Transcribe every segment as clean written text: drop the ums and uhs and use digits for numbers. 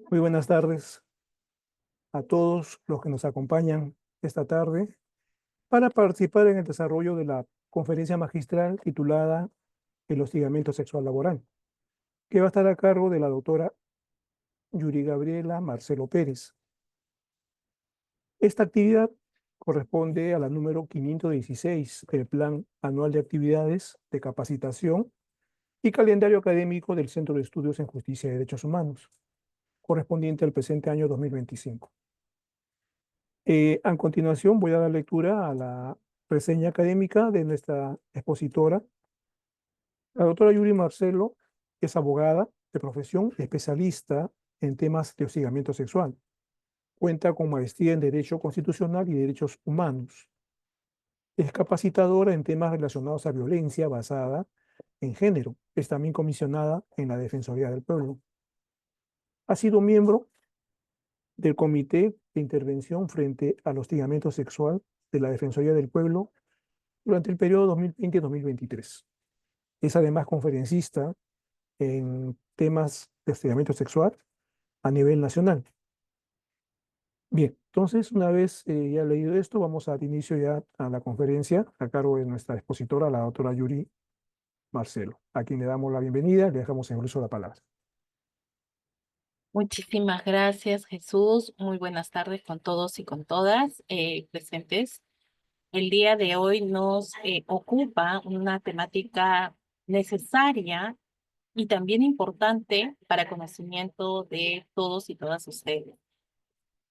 Muy buenas tardes a todos los que nos acompañan esta tarde para participar en el desarrollo de la conferencia magistral titulada El hostigamiento sexual laboral, que va a estar a cargo de la doctora Yuri Gabriela Marcelo Pérez. Esta actividad corresponde a la número 516 del Plan Anual de Actividades de Capacitación y Calendario Académico del Centro de Estudios en Justicia y Derechos Humanos, correspondiente al presente año 2025. A continuación voy a dar lectura a la reseña académica de nuestra expositora. La doctora Yuri Marcelo es abogada de profesión, especialista en temas de hostigamiento sexual. Cuenta con maestría en Derecho Constitucional y Derechos Humanos. Es capacitadora en temas relacionados a violencia basada en género. Es también comisionada en la Defensoría del Pueblo. Ha sido miembro del Comité de Intervención frente al hostigamiento sexual de la Defensoría del Pueblo durante el periodo 2020-2023. Es además conferencista en temas de hostigamiento sexual a nivel nacional. Bien, entonces una vez ya leído esto, vamos a dar inicio ya a la conferencia a cargo de nuestra expositora, la doctora Yuri Marcelo, a quien le damos la bienvenida y le dejamos en el uso de la palabra. Muchísimas gracias, Jesús. Muy buenas tardes con todos y con todas presentes. El día de hoy nos ocupa una temática necesaria y también importante para conocimiento de todos y todas ustedes,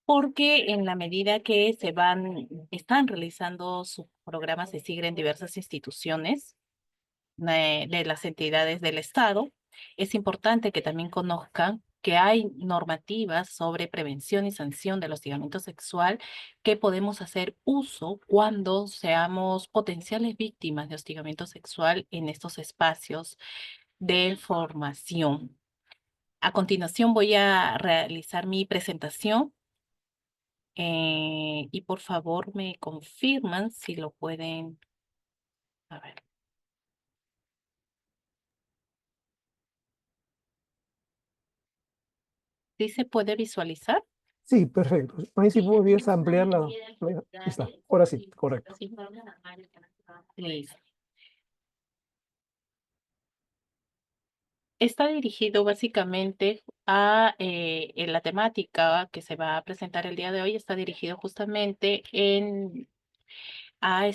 porque en la medida que están realizando sus programas de SIGRE en diversas instituciones de las entidades del Estado, es importante que también conozcan que hay normativas sobre prevención y sanción del hostigamiento sexual que podemos hacer uso cuando seamos potenciales víctimas de hostigamiento sexual en estos espacios de formación. A continuación voy a realizar mi presentación y por favor me confirman si lo pueden. A ver. ¿Sí se puede visualizar? Sí, perfecto. Ahí sí podrías ampliar ahí está. Ahora sí, correcto. Sí. Listo. Está dirigido básicamente en la temática que se va a presentar el día de hoy, está dirigido justamente al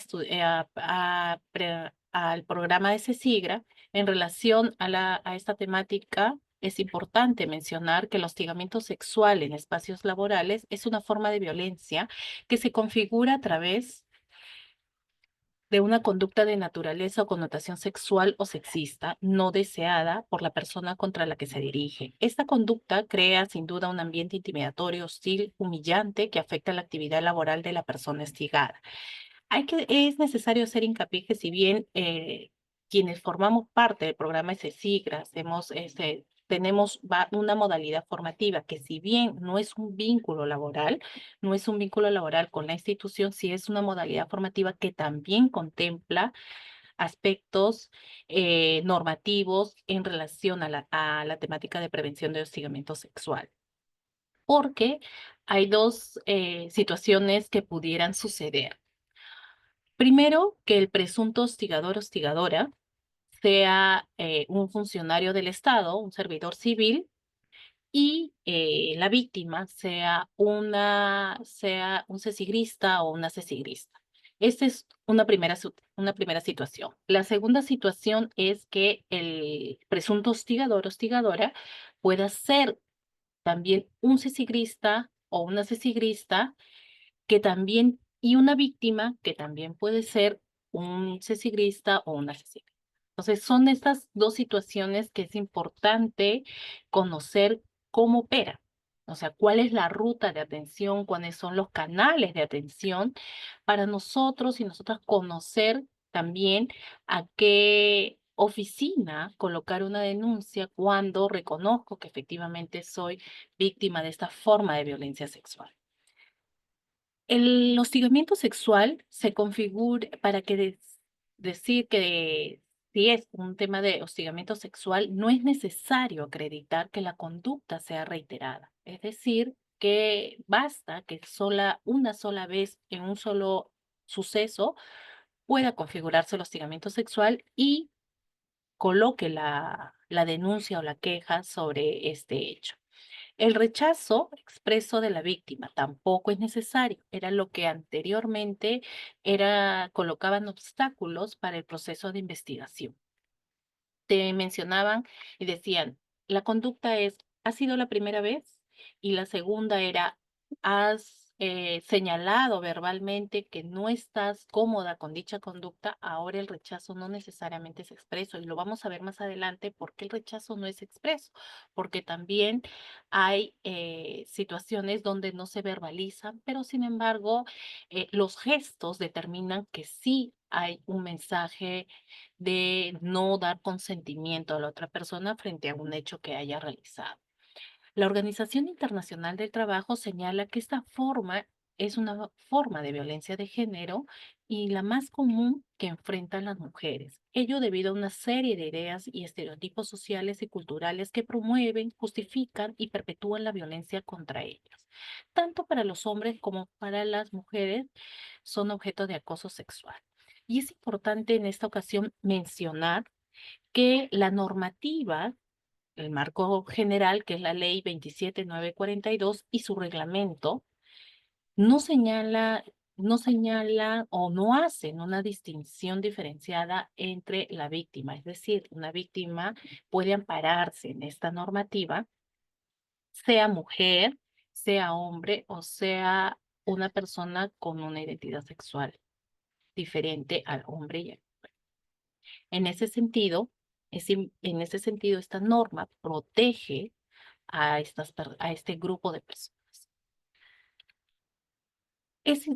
programa de CESIGRA. En relación a esta temática, es importante mencionar que el hostigamiento sexual en espacios laborales es una forma de violencia que se configura a través de una conducta de naturaleza o connotación sexual o sexista no deseada por la persona contra la que se dirige. Esta conducta crea sin duda un ambiente intimidatorio, hostil, humillante que afecta la actividad laboral de la persona hostigada. Es necesario hacer hincapié que si bien quienes formamos parte del programa SESIGRA tenemos una modalidad formativa que si bien no es un vínculo laboral, no es un vínculo laboral con la institución, sí es una modalidad formativa que también contempla aspectos normativos en relación a la temática de prevención de hostigamiento sexual. Porque hay dos situaciones que pudieran suceder. Primero, que el presunto hostigador o hostigadora sea un funcionario del Estado, un servidor civil, y la víctima sea un cesigrista o una cesigrista. Esta es una primera situación. La segunda situación es que el presunto hostigador o hostigadora pueda ser también un cesigrista o una cesigrista y una víctima que también puede ser un cesigrista o una cesigrista. Entonces, son estas dos situaciones que es importante conocer cómo opera. O sea, cuál es la ruta de atención, cuáles son los canales de atención para nosotros y nosotras conocer también a qué oficina colocar una denuncia cuando reconozco que efectivamente soy víctima de esta forma de violencia sexual. El hostigamiento sexual se configura decir que si es un tema de hostigamiento sexual, no es necesario acreditar que la conducta sea reiterada. Es decir, que basta que una sola vez en un solo suceso pueda configurarse el hostigamiento sexual y coloque la denuncia o la queja sobre este hecho. El rechazo expreso de la víctima tampoco es necesario. Era lo que anteriormente colocaban obstáculos para el proceso de investigación. Te mencionaban y decían, la conducta es, ¿ha sido la primera vez? Y la segunda era, ¿has señalado verbalmente que no estás cómoda con dicha conducta? Ahora el rechazo no necesariamente es expreso y lo vamos a ver más adelante porque el rechazo no es expreso, porque también hay situaciones donde no se verbalizan, pero sin embargo los gestos determinan que sí hay un mensaje de no dar consentimiento a la otra persona frente a un hecho que haya realizado. La Organización Internacional del Trabajo señala que esta forma es una forma de violencia de género y la más común que enfrentan las mujeres. Ello debido a una serie de ideas y estereotipos sociales y culturales que promueven, justifican y perpetúan la violencia contra ellas. Tanto para los hombres como para las mujeres son objeto de acoso sexual. Y es importante en esta ocasión mencionar que la normativa, el marco general, que es la ley 27942 y su reglamento, no señala, no señala o no hacen una distinción diferenciada entre la víctima. Es decir, una víctima puede ampararse en esta normativa, sea mujer, sea hombre o sea una persona con una identidad sexual diferente al hombre y al En ese sentido, en ese sentido, esta norma protege a este grupo de personas.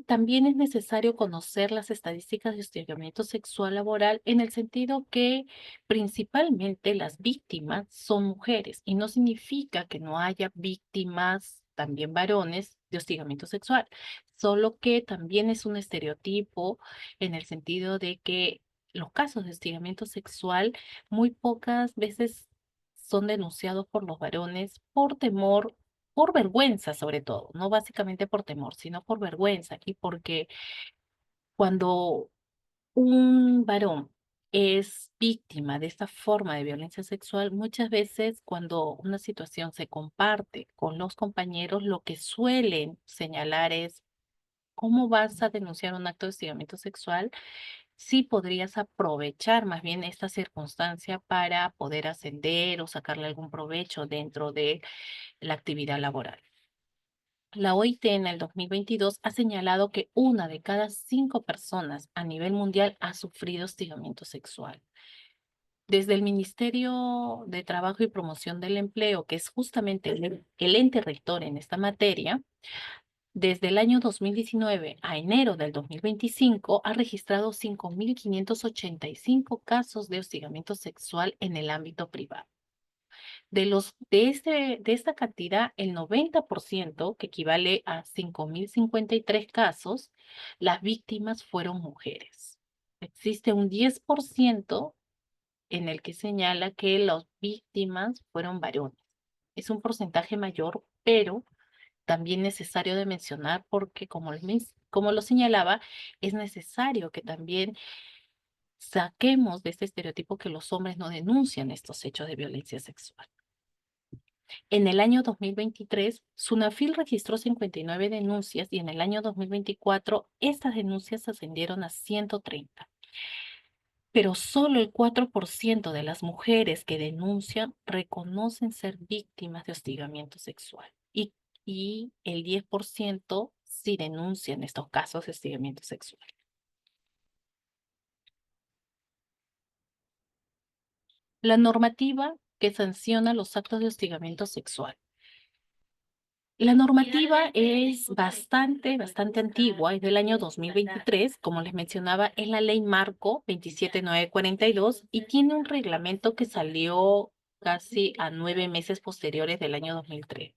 También es necesario conocer las estadísticas de hostigamiento sexual laboral en el sentido que principalmente las víctimas son mujeres y no significa que no haya víctimas, también varones, de hostigamiento sexual, solo que también es un estereotipo en el sentido de que los casos de hostigamiento sexual muy pocas veces son denunciados por los varones por temor, por vergüenza sobre todo, no básicamente por temor, sino por vergüenza y porque cuando un varón es víctima de esta forma de violencia sexual, muchas veces cuando una situación se comparte con los compañeros, lo que suelen señalar es, ¿cómo vas a denunciar un acto de hostigamiento sexual si podrías aprovechar más bien esta circunstancia para poder ascender o sacarle algún provecho dentro de la actividad laboral? La OIT en el 2022 ha señalado que una de cada 5 personas a nivel mundial ha sufrido hostigamiento sexual. Desde el Ministerio de Trabajo y Promoción del Empleo, que es justamente el ente rector en esta materia, desde el año 2019 a enero del 2025 ha registrado 5.585 casos de hostigamiento sexual en el ámbito privado. De esta cantidad, el 90%, que equivale a 5.053 casos, las víctimas fueron mujeres. Existe un 10% en el que señala que las víctimas fueron varones. Es un porcentaje mayor, pero también necesario de mencionar porque, como lo señalaba, es necesario que también saquemos de este estereotipo que los hombres no denuncian estos hechos de violencia sexual. En el año 2023, Sunafil registró 59 denuncias y en el año 2024 estas denuncias ascendieron a 130. Pero solo el 4% de las mujeres que denuncian reconocen ser víctimas de hostigamiento sexual y el 10% sí denuncian estos casos de hostigamiento sexual. La normativa que sanciona los actos de hostigamiento sexual. La normativa es bastante antigua, es del año 2023, como les mencionaba, es la Ley Marco 27942 y tiene un reglamento que salió casi a 9 meses posteriores del año 2003.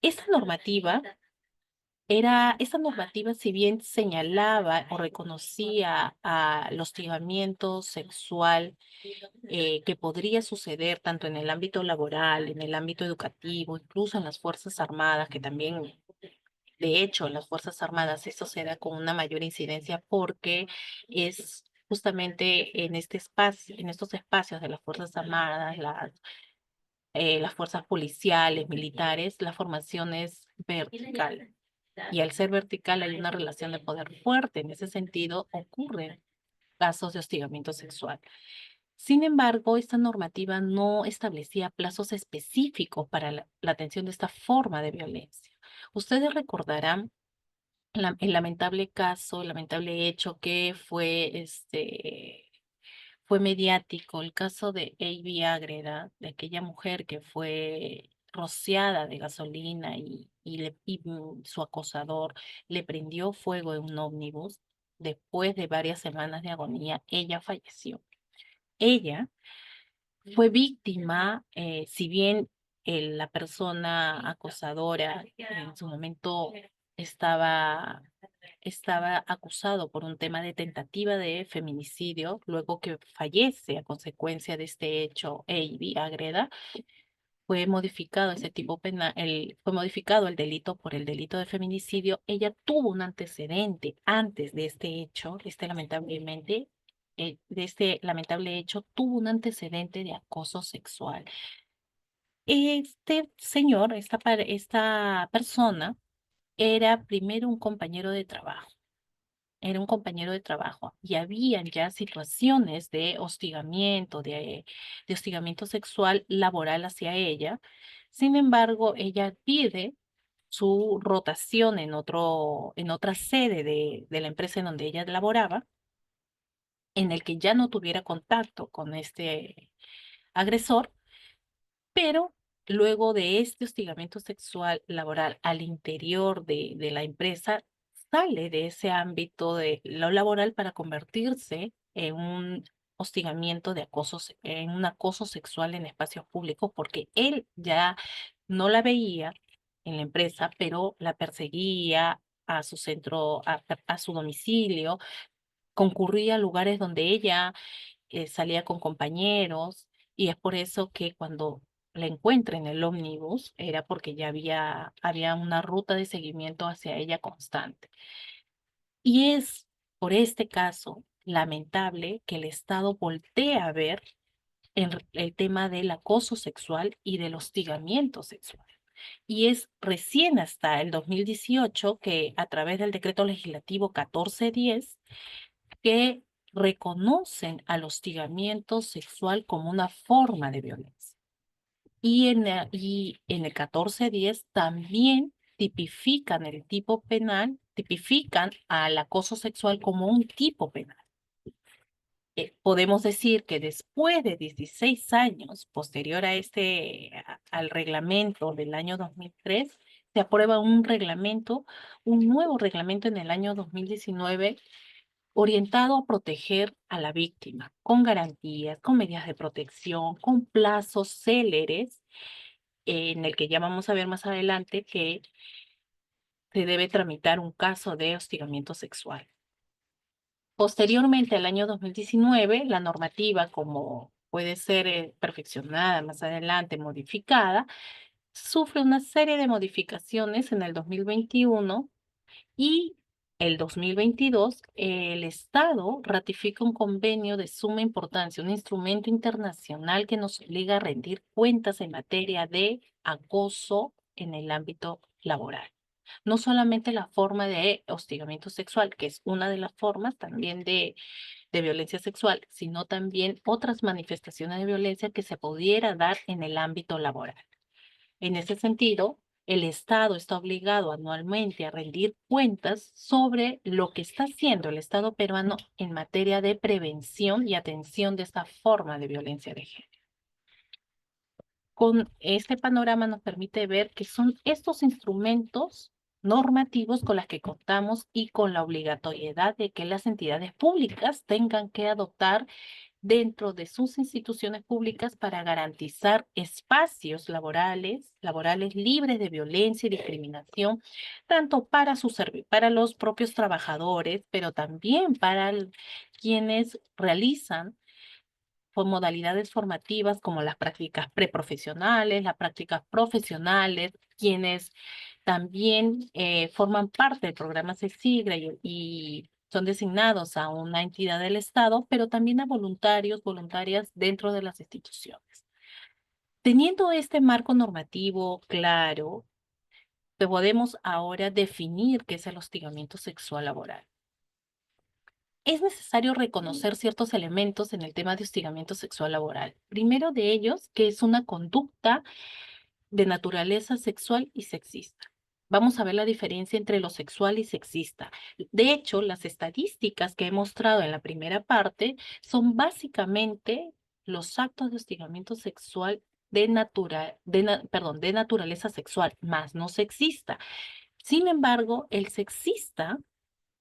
Esta normativa Esta normativa, si bien señalaba o reconocía al hostigamiento sexual que podría suceder tanto en el ámbito laboral, en el ámbito educativo, incluso en las Fuerzas Armadas, que también, de hecho, en las Fuerzas Armadas esto se da con una mayor incidencia porque es justamente en este espacio, en estos espacios de las Fuerzas Armadas, las fuerzas policiales, militares, la formación es vertical. Y al ser vertical hay una relación de poder fuerte. En ese sentido, ocurren casos de hostigamiento sexual. Sin embargo, esta normativa no establecía plazos específicos para la atención de esta forma de violencia. Ustedes recordarán el lamentable caso, el lamentable hecho que fue mediático, el caso de Avi Agreda, de aquella mujer que fue rociada de gasolina y su acosador le prendió fuego en un ómnibus. Después de varias semanas de agonía, ella falleció. Ella fue víctima, si bien la persona acosadora en su momento estaba, estaba acusado por un tema de tentativa de feminicidio, luego que fallece a consecuencia de este hecho, Eiby Agreda, fue modificado ese tipo penal, fue modificado el delito por el delito de feminicidio. Ella tuvo un antecedente antes de este hecho, de este lamentable hecho, tuvo un antecedente de acoso sexual. Este señor, esta persona, era primero un compañero de trabajo. Era un compañero de trabajo y habían ya situaciones de hostigamiento sexual laboral hacia ella. Sin embargo, ella pide su rotación en otra sede de la empresa en donde ella laboraba, en el que ya no tuviera contacto con este agresor, pero luego de este hostigamiento sexual laboral al interior de la empresa, sale de ese ámbito de lo laboral para convertirse en un hostigamiento en un acoso sexual en espacios públicos, porque él ya no la veía en la empresa, pero la perseguía a su centro, a su domicilio, concurría a lugares donde ella salía con compañeros y es por eso que cuando la encuentra en el ómnibus era porque ya había una ruta de seguimiento hacia ella constante. Y es por este caso lamentable que el Estado voltea a ver el tema del acoso sexual y del hostigamiento sexual. Y es recién hasta el 2018 que a través del decreto legislativo 1410 que reconocen al hostigamiento sexual como una forma de violencia. Y en el 1410 también tipifican el tipo penal, tipifican al acoso sexual como un tipo penal. Podemos decir que después de 16 años, posterior a al reglamento del año 2003, se aprueba un nuevo reglamento en el año 2019 orientado a proteger a la víctima, con garantías, con medidas de protección, con plazos céleres, en el que ya vamos a ver más adelante que se debe tramitar un caso de hostigamiento sexual. Posteriormente, al año 2019, la normativa, como puede ser perfeccionada más adelante, modificada, sufre una serie de modificaciones en el 2021 y el 2022, el Estado ratifica un convenio de suma importancia, un instrumento internacional que nos obliga a rendir cuentas en materia de acoso en el ámbito laboral. No solamente la forma de hostigamiento sexual, que es una de las formas también de violencia sexual, sino también otras manifestaciones de violencia que se pudiera dar en el ámbito laboral. En ese sentido, el Estado está obligado anualmente a rendir cuentas sobre lo que está haciendo el Estado peruano en materia de prevención y atención de esta forma de violencia de género. Con este panorama nos permite ver que son estos instrumentos normativos con los que contamos y con la obligatoriedad de que las entidades públicas tengan que adoptar dentro de sus instituciones públicas para garantizar espacios laborales libres de violencia y discriminación, tanto para para los propios trabajadores, pero también para quienes realizan con modalidades formativas como las prácticas preprofesionales, las prácticas profesionales, quienes también forman parte del programa CESIGRA y son designados a una entidad del Estado, pero también a voluntarios, voluntarias dentro de las instituciones. Teniendo este marco normativo claro, podemos ahora definir qué es el hostigamiento sexual laboral. Es necesario reconocer ciertos elementos en el tema de hostigamiento sexual laboral. Primero de ellos, que es una conducta de naturaleza sexual y sexista. Vamos a ver la diferencia entre lo sexual y sexista. De hecho, las estadísticas que he mostrado en la primera parte son básicamente los actos de hostigamiento sexual de naturaleza sexual, más no sexista. Sin embargo, el sexista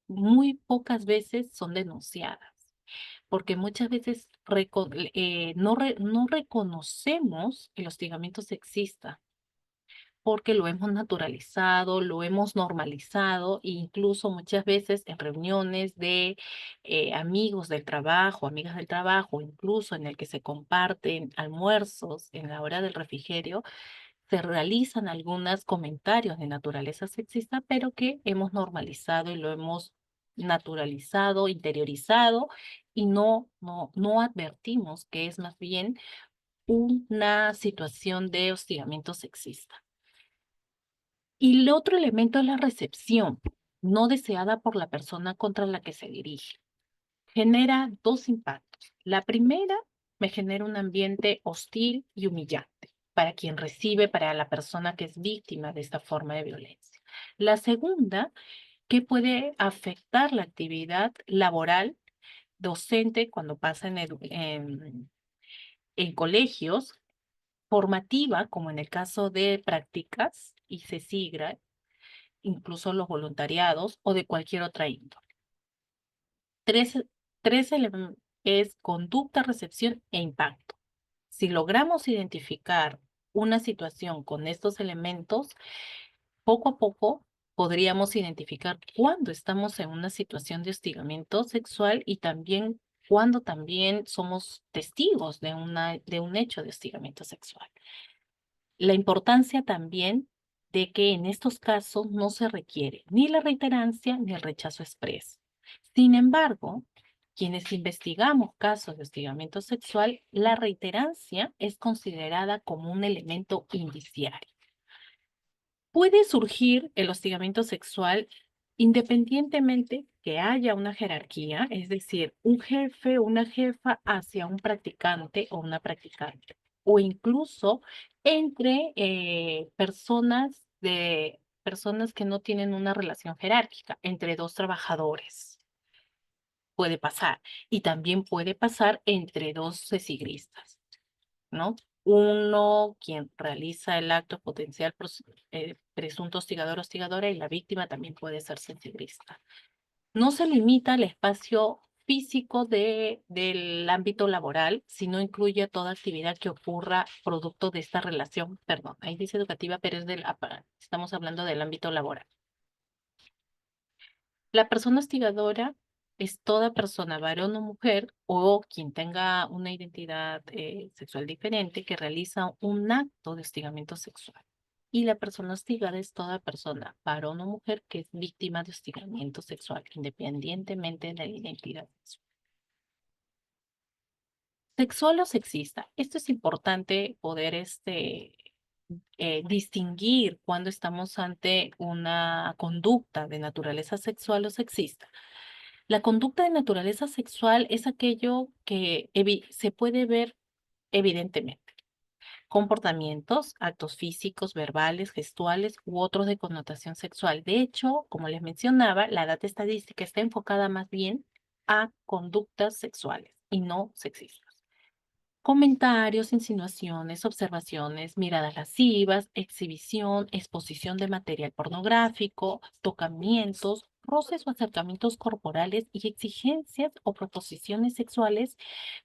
muy pocas veces son denunciadas, porque muchas veces no reconocemos el hostigamiento sexista porque lo hemos naturalizado, lo hemos normalizado, e incluso muchas veces en reuniones de amigos del trabajo, amigas del trabajo, incluso en el que se comparten almuerzos en la hora del refrigerio, se realizan algunos comentarios de naturaleza sexista, pero que hemos normalizado y lo hemos naturalizado, interiorizado y no advertimos que es más bien una situación de hostigamiento sexista. Y el otro elemento es la recepción, no deseada por la persona contra la que se dirige. Genera dos impactos. La primera, me genera un ambiente hostil y humillante para quien recibe, para la persona que es víctima de esta forma de violencia. La segunda, que puede afectar la actividad laboral docente cuando pasa en colegios, formativa, como en el caso de prácticas y CESIGRA, incluso los voluntariados o de cualquier otra índole. Tres, tres elementos es conducta, recepción e impacto. Si logramos identificar una situación con estos elementos, poco a poco podríamos identificar cuándo estamos en una situación de hostigamiento sexual y también cuándo también somos testigos de un hecho de hostigamiento sexual. La importancia también de que en estos casos no se requiere ni la reiterancia ni el rechazo expreso. Sin embargo, quienes investigamos casos de hostigamiento sexual, la reiterancia es considerada como un elemento indiciario. Puede surgir el hostigamiento sexual independientemente que haya una jerarquía, es decir, un jefe o una jefa hacia un practicante o una practicante, o incluso entre personas que no tienen una relación jerárquica, entre dos trabajadores. Puede pasar. Y también puede pasar entre dos cesigristas, ¿no? Uno, quien realiza el acto potencial presunto hostigador o hostigadora, y la víctima también puede ser sensibilista. No se limita al espacio físico del ámbito laboral, sino incluye toda actividad que ocurra producto de esta relación, perdón, ahí dice educativa, pero estamos hablando del ámbito laboral. La persona hostigadora es toda persona, varón o mujer, o quien tenga una identidad sexual diferente que realiza un acto de hostigamiento sexual. Y la persona hostigada es toda persona, varón o mujer, que es víctima de hostigamiento sexual, independientemente de la identidad sexual. Sexual o sexista. Esto es importante poder distinguir cuando estamos ante una conducta de naturaleza sexual o sexista. La conducta de naturaleza sexual es aquello que se puede ver evidentemente. Comportamientos, actos físicos, verbales, gestuales u otros de connotación sexual. De hecho, como les mencionaba, la data estadística está enfocada más bien a conductas sexuales y no sexistas. Comentarios, insinuaciones, observaciones, miradas lascivas, exhibición, exposición de material pornográfico, tocamientos, roces o acercamientos corporales y exigencias o proposiciones sexuales,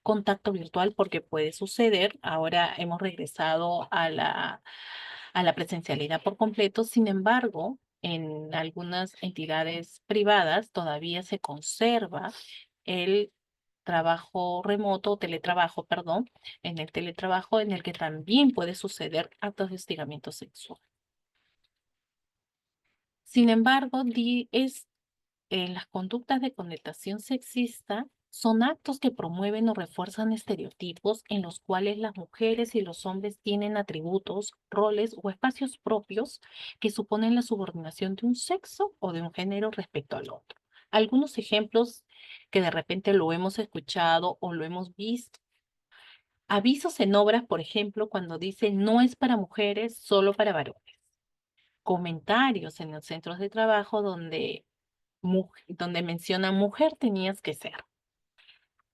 contacto virtual, porque puede suceder. Ahora hemos regresado a la presencialidad por completo. Sin embargo, en algunas entidades privadas todavía se conserva el trabajo remoto, teletrabajo, perdón, en el teletrabajo en el que también puede suceder actos de hostigamiento sexual. Sin embargo, las conductas de connotación sexista son actos que promueven o refuerzan estereotipos en los cuales las mujeres y los hombres tienen atributos, roles o espacios propios que suponen la subordinación de un sexo o de un género respecto al otro. Algunos ejemplos que de repente lo hemos escuchado o lo hemos visto. Avisos en obras, por ejemplo, cuando dice no es para mujeres, solo para varones. Comentarios en los centros de trabajo donde menciona mujer tenías que ser.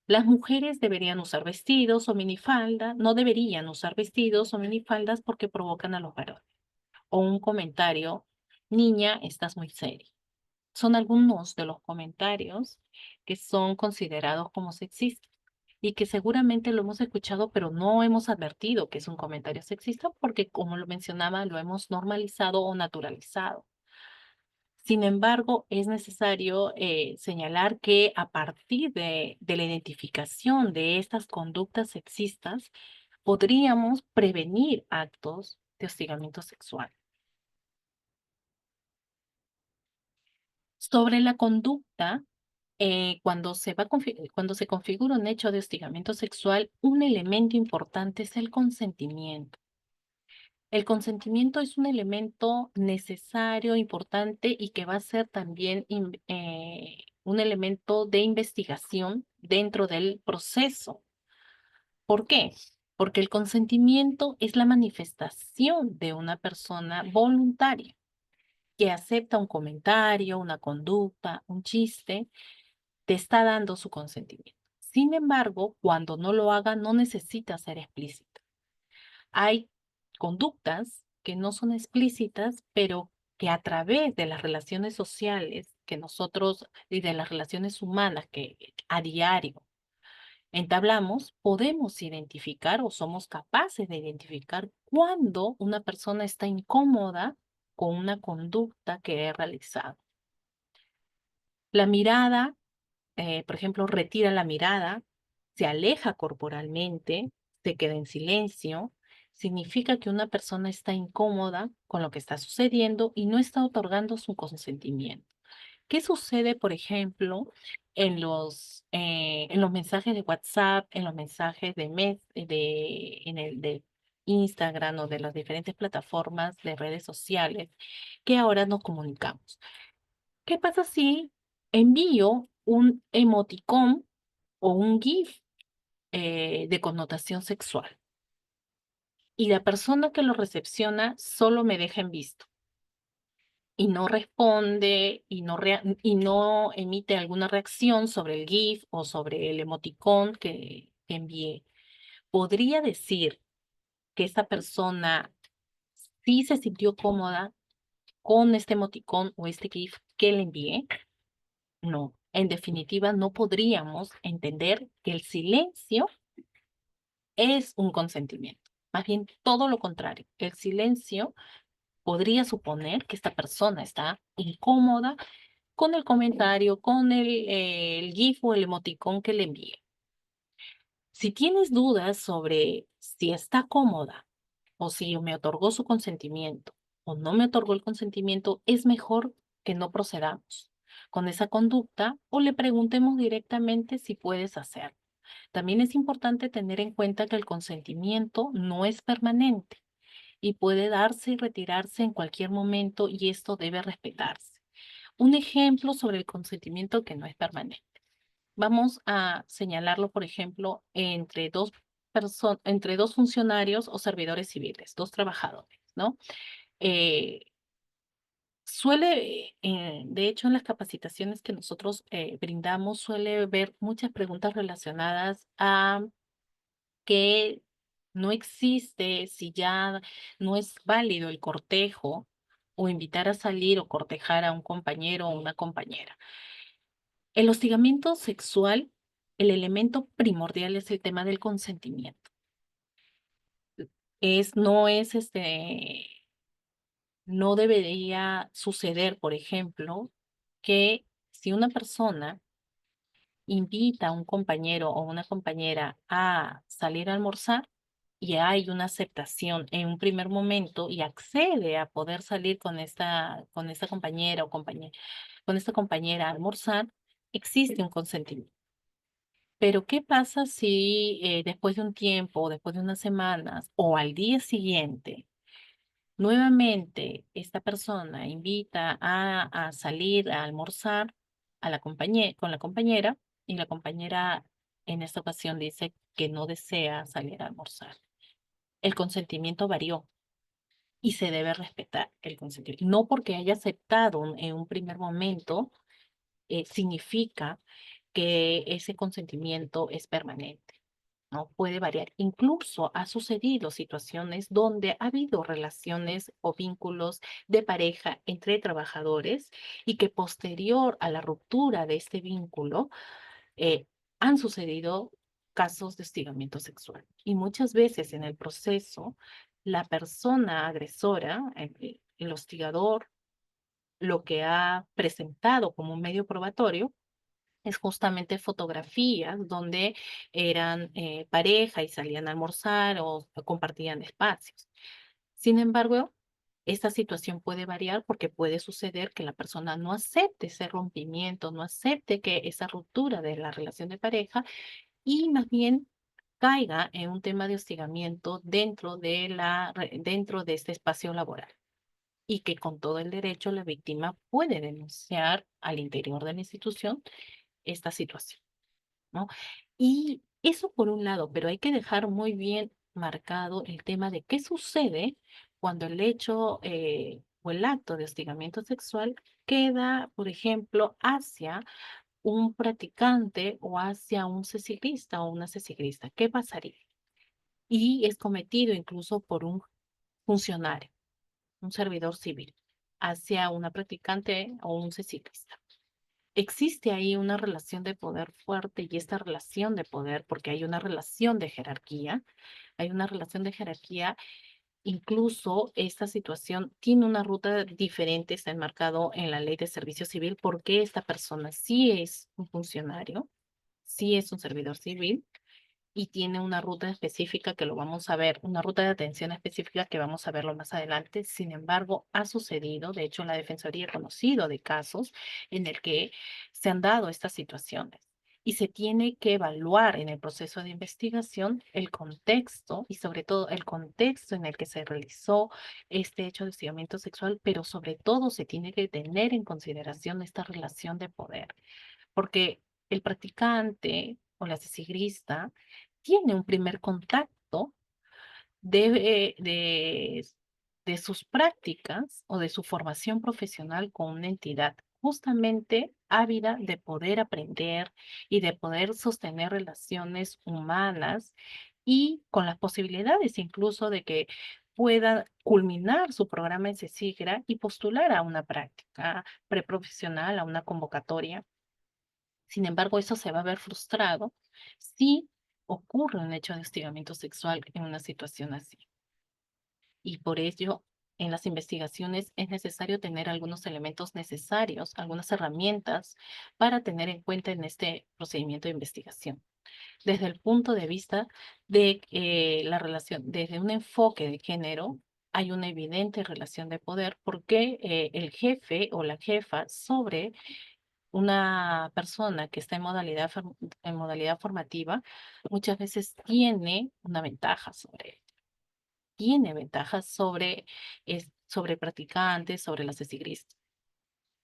Las mujeres deberían usar vestidos o minifalda, no deberían usar vestidos o minifaldas porque provocan a los varones. O un comentario, niña, estás muy seria. Son algunos de los comentarios que son considerados como sexistas y que seguramente lo hemos escuchado, pero no hemos advertido que es un comentario sexista porque, como lo mencionaba, lo hemos normalizado o naturalizado. Sin embargo, es necesario señalar que a partir de la identificación de estas conductas sexistas, podríamos prevenir actos de hostigamiento sexual. Sobre la conducta, cuando se configura un hecho de hostigamiento sexual, un elemento importante es el consentimiento. El consentimiento es un elemento necesario, importante y que va a ser también un elemento de investigación dentro del proceso. ¿Por qué? Porque el consentimiento es la manifestación de una persona voluntaria que acepta un comentario, una conducta, un chiste, te está dando su consentimiento. Sin embargo, cuando no lo haga, no necesita ser explícito. Hay conductas que no son explícitas, pero que a través de las relaciones sociales que nosotros y de las relaciones humanas que a diario entablamos, podemos identificar o somos capaces de identificar cuando una persona está incómoda con una conducta que he realizado. La mirada, por ejemplo, retira la mirada, se aleja corporalmente, se queda en silencio, significa que una persona está incómoda con lo que está sucediendo y no está otorgando su consentimiento. ¿Qué sucede, por ejemplo, en los mensajes de WhatsApp, en los mensajes de Instagram o de las diferentes plataformas de redes sociales que ahora nos comunicamos? ¿Qué pasa si envío un emoticón o un GIF de connotación sexual y la persona que lo recepciona solo me deja en visto y no responde y no emite alguna reacción sobre el GIF o sobre el emoticón que envié? ¿Podría decir que esta persona sí se sintió cómoda con este emoticón o este GIF que le envié? No, en definitiva, no podríamos entender que el silencio es un consentimiento. Más bien todo lo contrario. El silencio podría suponer que esta persona está incómoda con el comentario, con el GIF o el emoticón que le envíe. Si tienes dudas sobre si está cómoda o si me otorgó su consentimiento o no me otorgó el consentimiento, es mejor que no procedamos con esa conducta o le preguntemos directamente si puedes hacerlo. También es importante tener en cuenta que el consentimiento no es permanente y puede darse y retirarse en cualquier momento y esto debe respetarse. Un ejemplo sobre el consentimiento que no es permanente. Vamos a señalarlo, por ejemplo, entre dos funcionarios o servidores civiles, dos trabajadores, ¿no? Eh, de hecho, en las capacitaciones que nosotros brindamos, suele haber muchas preguntas relacionadas a que no existe, si ya no es válido el cortejo o invitar a salir o cortejar a un compañero o una compañera. El hostigamiento sexual, el elemento primordial es el tema del consentimiento. No debería suceder, por ejemplo, que si una persona invita a un compañero o una compañera a salir a almorzar y hay una aceptación en un primer momento y accede a poder salir con esta compañera o con esta compañera a almorzar, existe un consentimiento. Pero ¿qué pasa si después de un tiempo, o después de unas semanas o al día siguiente, nuevamente esta persona invita a salir a almorzar a con la compañera y la compañera en esta ocasión dice que no desea salir a almorzar? El consentimiento varió y se debe respetar el consentimiento. No porque haya aceptado en un primer momento significa que ese consentimiento es permanente. ¿No? Puede variar. Incluso ha sucedido situaciones donde ha habido relaciones o vínculos de pareja entre trabajadores y que posterior a la ruptura de este vínculo eh, han sucedido casos de hostigamiento sexual. Y muchas veces en el proceso, la persona agresora, el hostigador, lo que ha presentado como un medio probatorio es justamente fotografías donde eran pareja y salían a almorzar o compartían espacios. Sin embargo, esta situación puede variar porque puede suceder que la persona no acepte ese rompimiento, no acepte que esa ruptura de la relación de pareja y más bien caiga en un tema de hostigamiento dentro de este espacio laboral y que con todo el derecho la víctima puede denunciar al interior de la institución esta situación. ¿No? Y eso por un lado, pero hay que dejar muy bien marcado el tema de qué sucede cuando el hecho o el acto de hostigamiento sexual queda, por ejemplo, hacia un practicante o hacia un cecigrista o una cecigrista. ¿Qué pasaría? Y es cometido incluso por un funcionario, un servidor civil, hacia una practicante o un cecigrista. Existe ahí una relación de poder fuerte y esta relación de poder, porque hay una relación de jerarquía, hay una relación de jerarquía, incluso esta situación tiene una ruta diferente, está enmarcado en la ley de servicio civil, porque esta persona sí es un funcionario, sí es un servidor civil, y tiene una ruta específica que lo vamos a ver, una ruta de atención específica que vamos a verlo más adelante. Sin embargo, ha sucedido, de hecho, la Defensoría ha conocido de casos en el que se han dado estas situaciones. Y se tiene que evaluar en el proceso de investigación el contexto y sobre todo el contexto en el que se realizó este hecho de hostigamiento sexual, pero sobre todo se tiene que tener en consideración esta relación de poder, porque el practicante o la cesigrista tiene un primer contacto de, de, de sus prácticas o de su formación profesional con una entidad justamente ávida de poder aprender y de poder sostener relaciones humanas y con las posibilidades incluso de que pueda culminar su programa en CECIGRA y postular a una práctica preprofesional, a una convocatoria. Sin embargo, eso se va a ver frustrado si ocurre un hecho de hostigamiento sexual en una situación así. Y por ello, en las investigaciones es necesario tener algunos elementos necesarios, algunas herramientas para tener en cuenta en este procedimiento de investigación. Desde el punto de vista de la relación, desde un enfoque de género, hay una evidente relación de poder porque el jefe o la jefa sobre una persona que está en modalidad formativa muchas veces tiene una ventaja sobre él, tiene ventajas sobre practicantes, sobre las esigristas.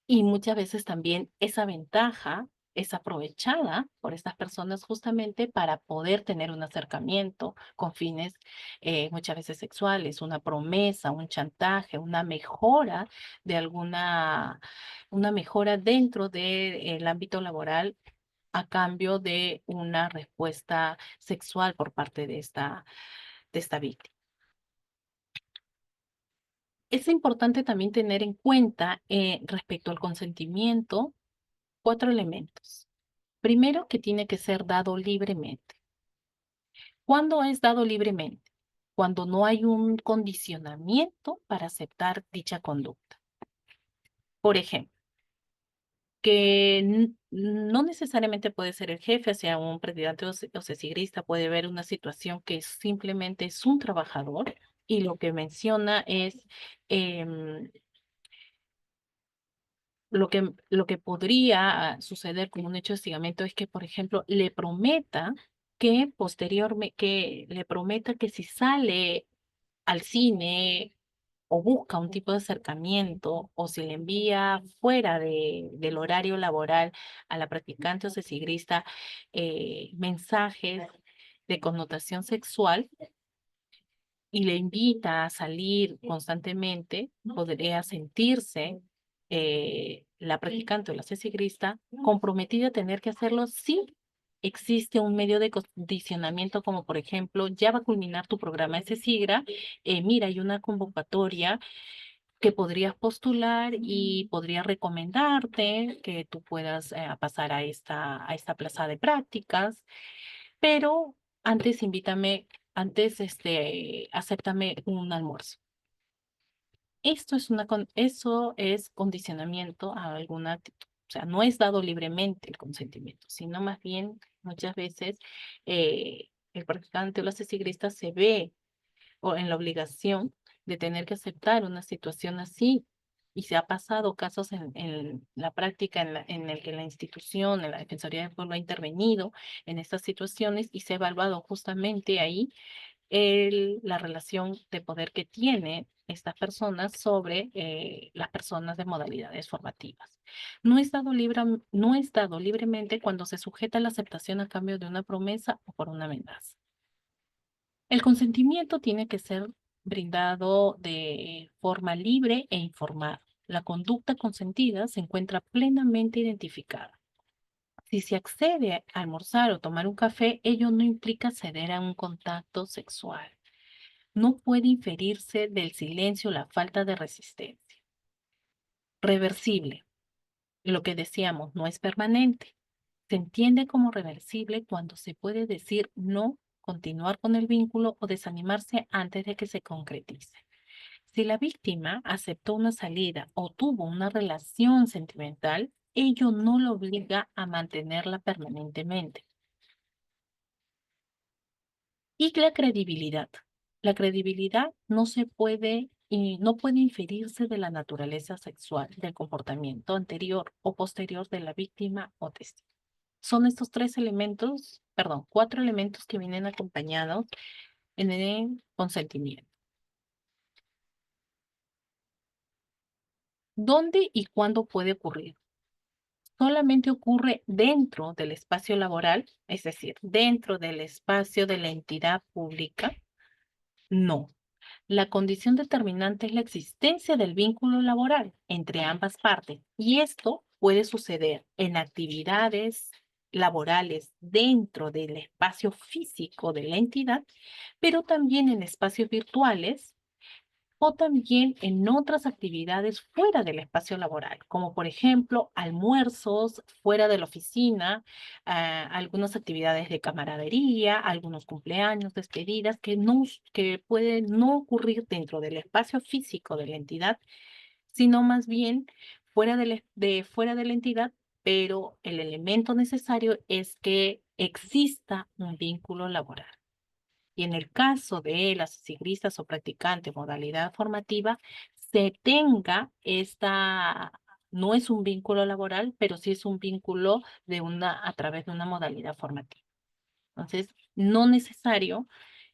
Y muchas veces también esa ventaja es aprovechada por estas personas justamente para poder tener un acercamiento con fines muchas veces sexuales, una promesa, un chantaje, una mejora dentro del ámbito laboral a cambio de una respuesta sexual por parte de esta víctima. Es importante también tener en cuenta respecto al consentimiento 4 elementos. Primero, que tiene que ser dado libremente. ¿Cuándo es dado libremente? Cuando no hay un condicionamiento para aceptar dicha conducta. Por ejemplo, que no necesariamente puede ser el jefe, o sea, un presidente o cesigrista puede ver una situación que simplemente es un trabajador y lo que menciona es em, lo que podría suceder como un hecho de hostigamiento es que, por ejemplo, le prometa que posteriormente, que le prometa que si sale al cine o busca un tipo de acercamiento o si le envía fuera del horario laboral a la practicante o cesigrista mensajes de connotación sexual y le invita a salir constantemente, podría sentirse la practicante o la cesigrista comprometida a tener que hacerlo si existe un medio de condicionamiento como por ejemplo, ya va a culminar tu programa de cesigra, mira, hay una convocatoria que podrías postular y podría recomendarte que tú puedas pasar a esta plaza de prácticas, pero antes invítame, antes acéptame un almuerzo. Eso es condicionamiento a alguna actitud. O sea, no es dado libremente el consentimiento, sino más bien muchas veces el practicante o la cesigrista se ve o en la obligación de tener que aceptar una situación así. Y se ha pasado casos en la práctica en el que la institución, en la Defensoría del Pueblo ha intervenido en estas situaciones y se ha evaluado justamente ahí la relación de poder que tiene estas personas sobre las personas de modalidades formativas. No es dado libremente cuando se sujeta a la aceptación a cambio de una promesa o por una amenaza. El consentimiento tiene que ser brindado de forma libre e informada. La conducta consentida se encuentra plenamente identificada. Si se accede a almorzar o tomar un café, ello no implica ceder a un contacto sexual. No puede inferirse del silencio la falta de resistencia. Reversible. Lo que decíamos no es permanente. Se entiende como reversible cuando se puede decir no, continuar con el vínculo o desanimarse antes de que se concretice. Si la víctima aceptó una salida o tuvo una relación sentimental, ello no lo obliga a mantenerla permanentemente. Y la credibilidad. La credibilidad no se puede y no puede inferirse de la naturaleza sexual, del comportamiento anterior o posterior de la víctima o testigo. Son estos tres elementos, perdón, cuatro elementos que vienen acompañados en el consentimiento. ¿Dónde y cuándo puede ocurrir? Solamente ocurre dentro del espacio laboral, es decir, dentro del espacio de la entidad pública. No. La condición determinante es la existencia del vínculo laboral entre ambas partes y esto puede suceder en actividades laborales dentro del espacio físico de la entidad, pero también en espacios virtuales o también en otras actividades fuera del espacio laboral, como por ejemplo almuerzos fuera de la oficina, algunas actividades de camaradería, algunos cumpleaños, despedidas que pueden no ocurrir dentro del espacio físico de la entidad, sino más bien fuera de la entidad, pero el elemento necesario es que exista un vínculo laboral. Y en el caso de las ciclistas o practicantes modalidad formativa, se tenga no es un vínculo laboral, pero sí es un vínculo a través de una modalidad formativa. Entonces,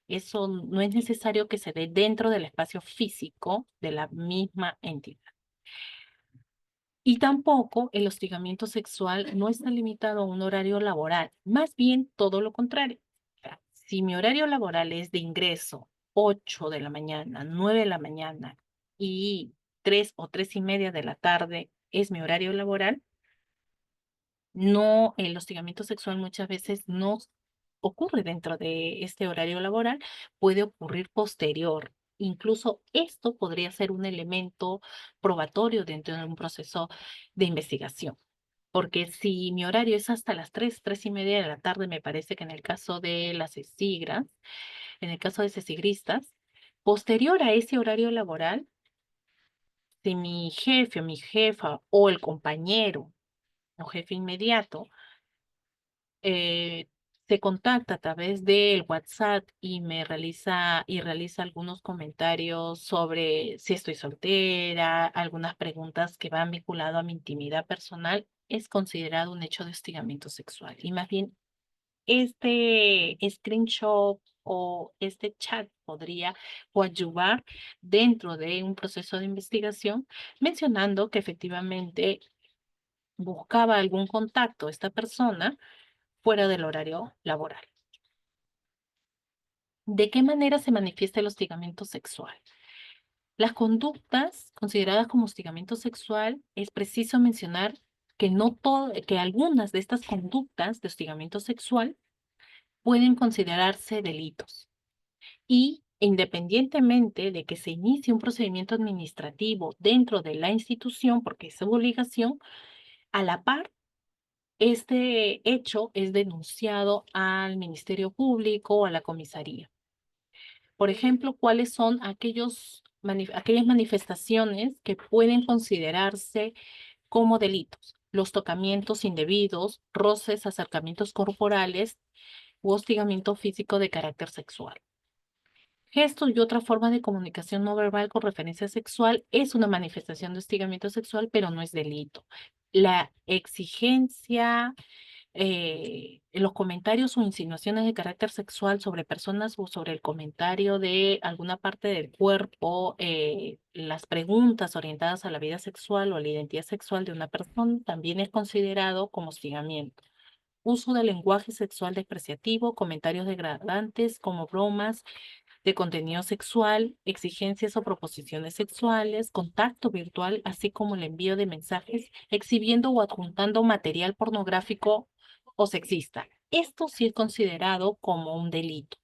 eso no es necesario que se dé dentro del espacio físico de la misma entidad. Y tampoco el hostigamiento sexual no está limitado a un horario laboral, más bien todo lo contrario. O sea, si mi horario laboral es de ingreso 8 de la mañana, 9 de la mañana y 3 o 3:30 de la tarde es mi horario laboral, no, el hostigamiento sexual muchas veces no ocurre dentro de este horario laboral, puede ocurrir posterior incluso esto podría ser un elemento probatorio dentro de un proceso de investigación. Porque si mi horario es hasta las 3, 3:30 de la tarde, me parece que en el caso de las CESIGRAS, en el caso de CESIGRistas, posterior a ese horario laboral, si mi jefe o mi jefa o el compañero o jefe inmediato eh, se contacta a través del WhatsApp y realiza algunos comentarios sobre si estoy soltera, algunas preguntas que van vinculado a mi intimidad personal, es considerado un hecho de hostigamiento sexual. Y más bien, este screenshot o este chat podría coadyuvar dentro de un proceso de investigación, mencionando que efectivamente buscaba algún contacto esta persona fuera del horario laboral. ¿De qué manera se manifiesta el hostigamiento sexual? Las conductas consideradas como hostigamiento sexual, es preciso mencionar que que algunas de estas conductas de hostigamiento sexual pueden considerarse delitos y independientemente de que se inicie un procedimiento administrativo dentro de la institución, porque es su obligación, a la par este hecho es denunciado al Ministerio Público o a la comisaría. Por ejemplo, ¿cuáles son aquellas manifestaciones que pueden considerarse como delitos? Los tocamientos indebidos, roces, acercamientos corporales u hostigamiento físico de carácter sexual. Gestos y otra forma de comunicación no verbal con referencia sexual es una manifestación de hostigamiento sexual, pero no es delito. La exigencia los comentarios o insinuaciones de carácter sexual sobre personas o sobre el comentario de alguna parte del cuerpo, las preguntas orientadas a la vida sexual o a la identidad sexual de una persona también es considerado como hostigamiento. Uso del lenguaje sexual despreciativo, comentarios degradantes como bromas de contenido sexual, exigencias o proposiciones sexuales, contacto virtual, así como el envío de mensajes exhibiendo o adjuntando material pornográfico o sexista. Esto sí es considerado como un delito.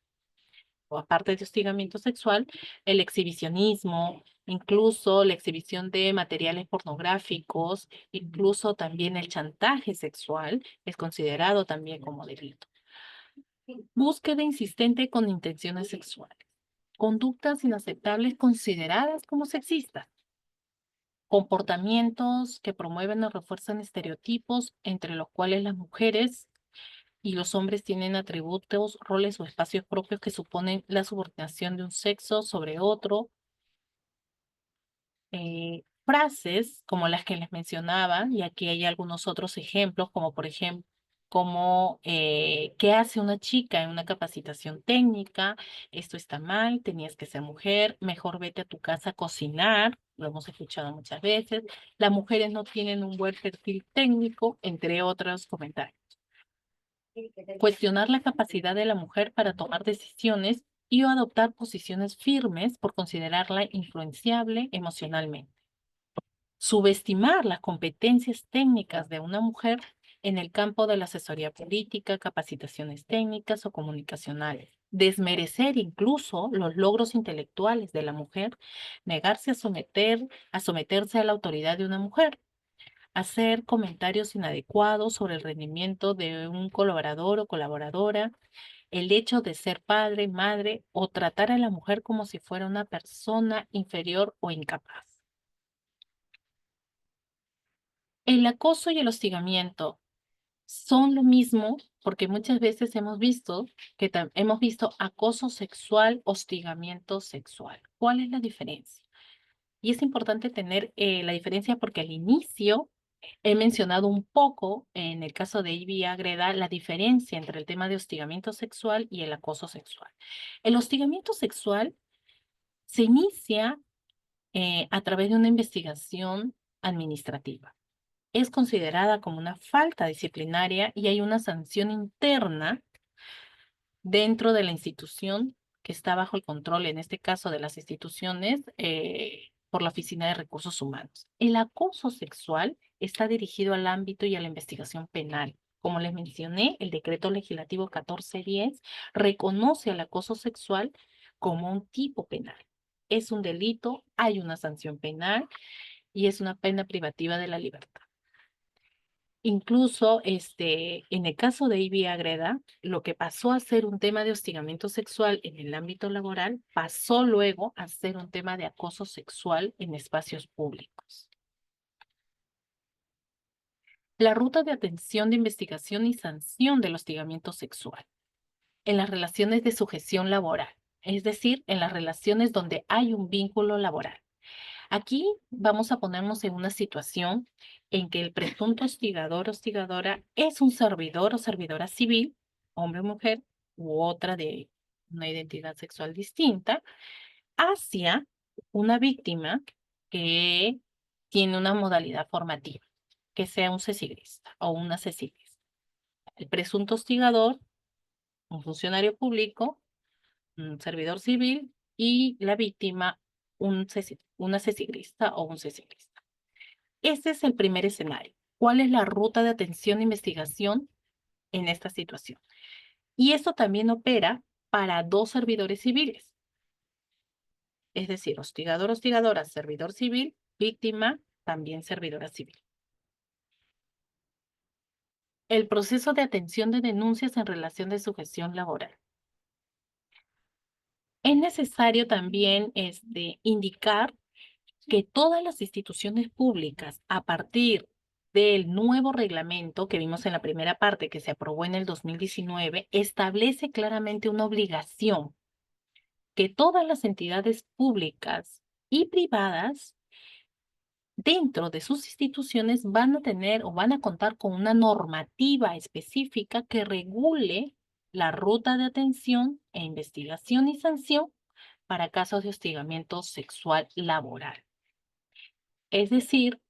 O aparte de hostigamiento sexual, el exhibicionismo, incluso la exhibición de materiales pornográficos, incluso también el chantaje sexual es considerado también como delito. Búsqueda insistente con intenciones sexuales. Conductas inaceptables consideradas como sexistas. Comportamientos que promueven o refuerzan estereotipos entre los cuales las mujeres y los hombres tienen atributos, roles o espacios propios que suponen la subordinación de un sexo sobre otro. Frases como las que les mencionaba, y aquí hay algunos otros ejemplos, como por ejemplo, como ¿qué hace una chica en una capacitación técnica? Esto está mal, tenías que ser mujer, mejor vete a tu casa a cocinar, lo hemos escuchado muchas veces, las mujeres no tienen un buen perfil técnico, entre otros comentarios. Cuestionar la capacidad de la mujer para tomar decisiones y o adoptar posiciones firmes por considerarla influenciable emocionalmente. Subestimar las competencias técnicas de una mujer en el campo de la asesoría política, capacitaciones técnicas o comunicacionales. Desmerecer incluso los logros intelectuales de la mujer, negarse a someterse a la autoridad de una mujer, hacer comentarios inadecuados sobre el rendimiento de un colaborador o colaboradora, el hecho de ser padre, madre o tratar a la mujer como si fuera una persona inferior o incapaz. El acoso y el hostigamiento son lo mismo porque muchas veces hemos visto acoso sexual, hostigamiento sexual. ¿Cuál es la diferencia? Y es importante tener la diferencia porque al inicio he mencionado un poco en el caso de Ivy Agreda la diferencia entre el tema de hostigamiento sexual y el acoso sexual. El hostigamiento sexual se inicia a través de una investigación administrativa. Es considerada como una falta disciplinaria y hay una sanción interna dentro de la institución que está bajo el control, en este caso de las instituciones, por la Oficina de Recursos Humanos. El acoso sexual está dirigido al ámbito y a la investigación penal. Como les mencioné, el decreto legislativo 1410 reconoce al acoso sexual como un tipo penal. es un delito, hay una sanción penal y es una pena privativa de la libertad. Incluso en el caso de Ivy Agreda, lo que pasó a ser un tema de hostigamiento sexual en el ámbito laboral, pasó luego a ser un tema de acoso sexual en espacios públicos. La ruta de atención de investigación y sanción del hostigamiento sexual en las relaciones de sujeción laboral, es decir, en las relaciones donde hay un vínculo laboral. Aquí vamos a ponernos en una situación en que el presunto hostigador o hostigadora es un servidor o servidora civil, hombre o mujer, u otra de una identidad sexual distinta, hacia una víctima que tiene una modalidad formativa, que sea un cecigrista o una cecigrista. El presunto hostigador, un funcionario público, un servidor civil, y la víctima, una cecigrista o un cecigrista. Ese es el primer escenario. ¿Cuál es la ruta de atención e investigación en esta situación? Y esto también opera para dos servidores civiles, es decir, hostigador, hostigadora, servidor civil, víctima, también servidora civil. El proceso de atención de denuncias en relación de sujeción laboral. Es necesario también indicar que todas las instituciones públicas, a partir del nuevo reglamento que vimos en la primera parte, que se aprobó en el 2019, establece claramente una obligación que todas las entidades públicas y privadas dentro de sus instituciones van a tener o van a contar con una normativa específica que regule la ruta de atención e investigación y sanción para casos de hostigamiento sexual laboral. Es decir,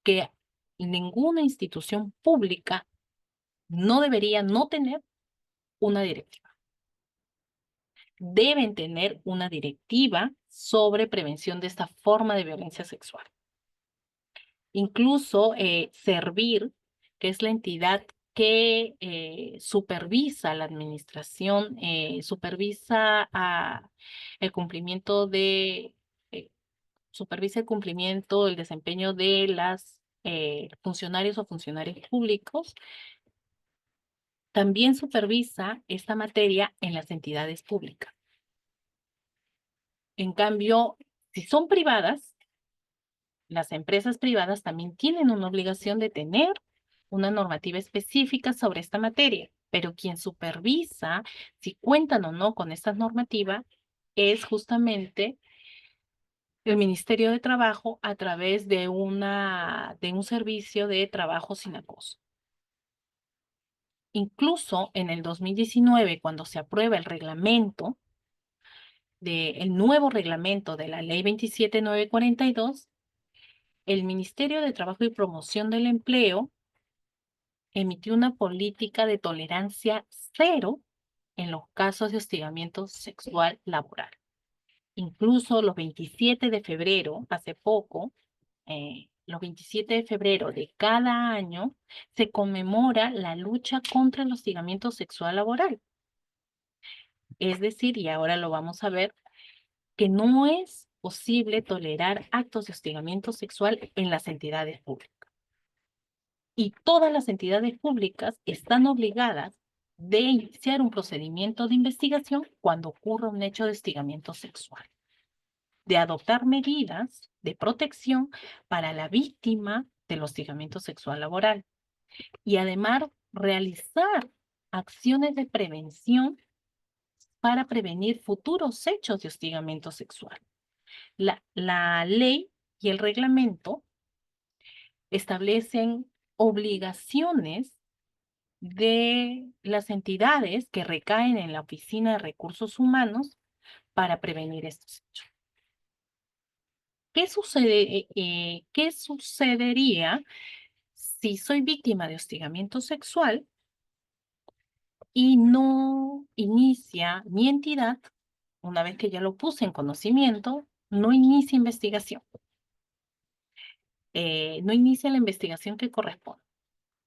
que ninguna institución pública no debería no tener una directiva. Deben tener una directiva sobre prevención de esta forma de violencia sexual. Incluso Servir, que es la entidad que supervisa la administración, el cumplimiento eh, supervisa el cumplimiento, el desempeño de las funcionarios o funcionarios públicos, también supervisa esta materia en las entidades públicas. En cambio, si son privadas, las empresas privadas también tienen una obligación de tener una normativa específica sobre esta materia, pero quien supervisa si cuentan o no con esta normativa es justamente el Ministerio de Trabajo a través de un servicio de trabajo sin acoso. Incluso en el 2019, cuando se aprueba el reglamento, el nuevo reglamento de la Ley 27942, el Ministerio de Trabajo y Promoción del Empleo emitió una política de tolerancia cero en los casos de hostigamiento sexual laboral. Incluso los 27 de febrero, hace poco, los 27 de febrero de cada año, se conmemora la lucha contra el hostigamiento sexual laboral. Es decir, y ahora lo vamos a ver, que no es posible tolerar actos de hostigamiento sexual en las entidades públicas. Y todas las entidades públicas están obligadas de iniciar un procedimiento de investigación cuando ocurra un hecho de hostigamiento sexual, de adoptar medidas de protección para la víctima del hostigamiento sexual laboral y además realizar acciones de prevención para prevenir futuros hechos de hostigamiento sexual. La ley y el reglamento establecen obligaciones de las entidades que recaen en la Oficina de Recursos Humanos para prevenir estos hechos. ¿Qué sucedería si soy víctima de hostigamiento sexual y no inicia mi entidad, una vez que ya lo puse en conocimiento, no inicia investigación? No inicia la investigación que corresponde.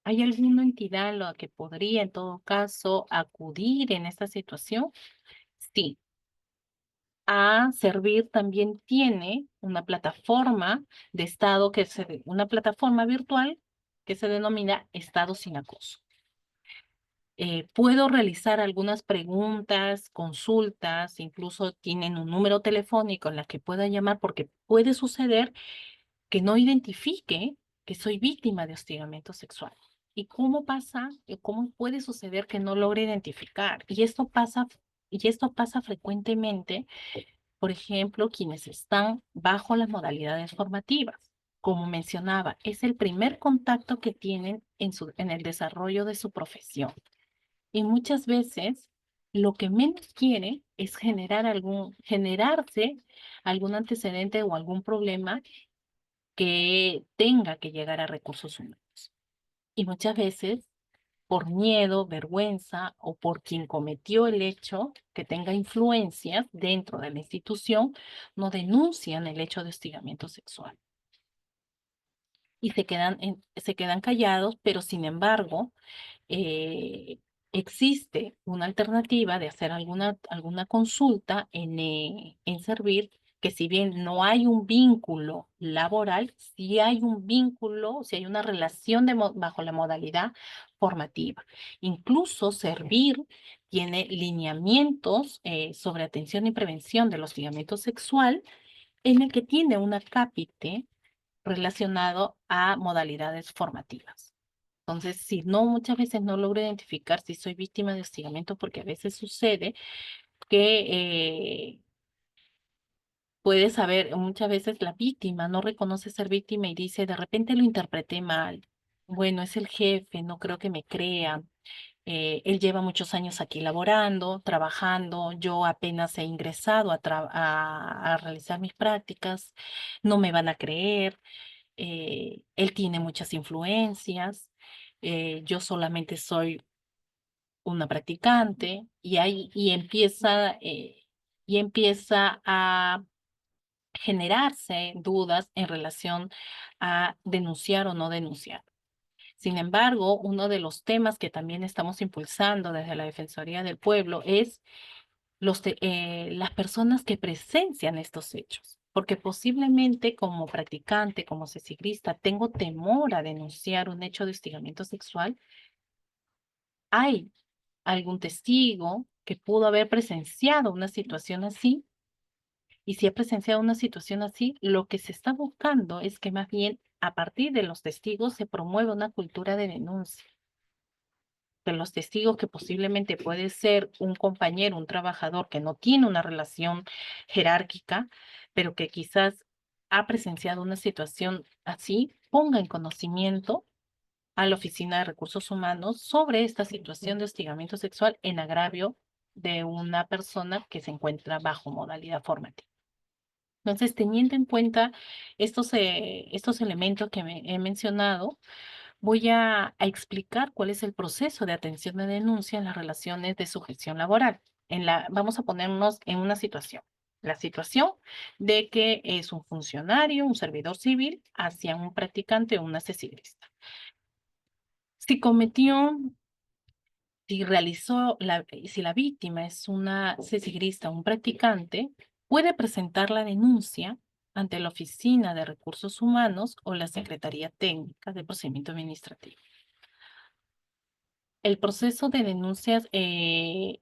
¿Hay alguna entidad a la que podría, en todo caso, acudir en esta situación? Sí. a Servir también tiene una plataforma de Estado una plataforma virtual que se denomina Estado sin acoso. Puedo realizar algunas preguntas, consultas, incluso tienen un número telefónico en la que pueda llamar porque puede suceder que no identifique que soy víctima de hostigamiento sexual. ¿Y cómo pasa? ¿Cómo puede suceder que no logre identificar? Y esto pasa frecuentemente, por ejemplo, quienes están bajo las modalidades formativas. Como mencionaba, es el primer contacto que tienen en el desarrollo de su profesión. Y muchas veces lo que menos quiere es generarse algún antecedente o algún problema que tenga que llegar a recursos humanos. Y muchas veces, por miedo, vergüenza o por quien cometió el hecho, que tenga influencias dentro de la institución, no denuncian el hecho de hostigamiento sexual. Y se quedan callados, pero sin embargo, eh, existe una alternativa de hacer alguna consulta en Servir, que si bien no hay un vínculo laboral, sí hay un vínculo, sí hay una relación bajo la modalidad formativa. Incluso Servir tiene lineamientos sobre atención y prevención del hostigamiento sexual, en el que tiene una cápite relacionado a modalidades formativas. Entonces, si no, muchas veces no logro identificar si soy víctima de hostigamiento, porque a veces sucede que puede saber, muchas veces la víctima no reconoce ser víctima y dice, de repente lo interpreté mal. Bueno, es el jefe, no creo que me crea. Él lleva muchos años aquí laborando, trabajando. Yo apenas he ingresado a realizar mis prácticas. No me van a creer. Él tiene muchas influencias. Yo solamente soy una practicante y empieza a generarse dudas en relación a denunciar o no denunciar. Sin embargo, uno de los temas que también estamos impulsando desde la Defensoría del Pueblo es las personas que presencian estos hechos. Porque posiblemente como practicante, como cesigrista, tengo temor a denunciar un hecho de hostigamiento sexual. Hay algún testigo que pudo haber presenciado una situación así, y si ha presenciado una situación así, lo que se está buscando es que más bien a partir de los testigos se promueva una cultura de denuncia. De los testigos, que posiblemente puede ser un compañero, un trabajador que no tiene una relación jerárquica, pero que quizás ha presenciado una situación así, ponga en conocimiento a la Oficina de Recursos Humanos sobre esta situación de hostigamiento sexual en agravio de una persona que se encuentra bajo modalidad formativa. Entonces, teniendo en cuenta estos elementos que he mencionado, voy a explicar cuál es el proceso de atención de denuncia en las relaciones de sujeción laboral. Vamos a ponernos en una situación. La situación de que es un funcionario, un servidor civil, hacia un practicante o una cesigrista. Si cometió si la víctima es una cesigrista o un practicante, puede presentar la denuncia ante la Oficina de Recursos Humanos o la Secretaría Técnica de Procedimiento Administrativo. El proceso de denuncias, en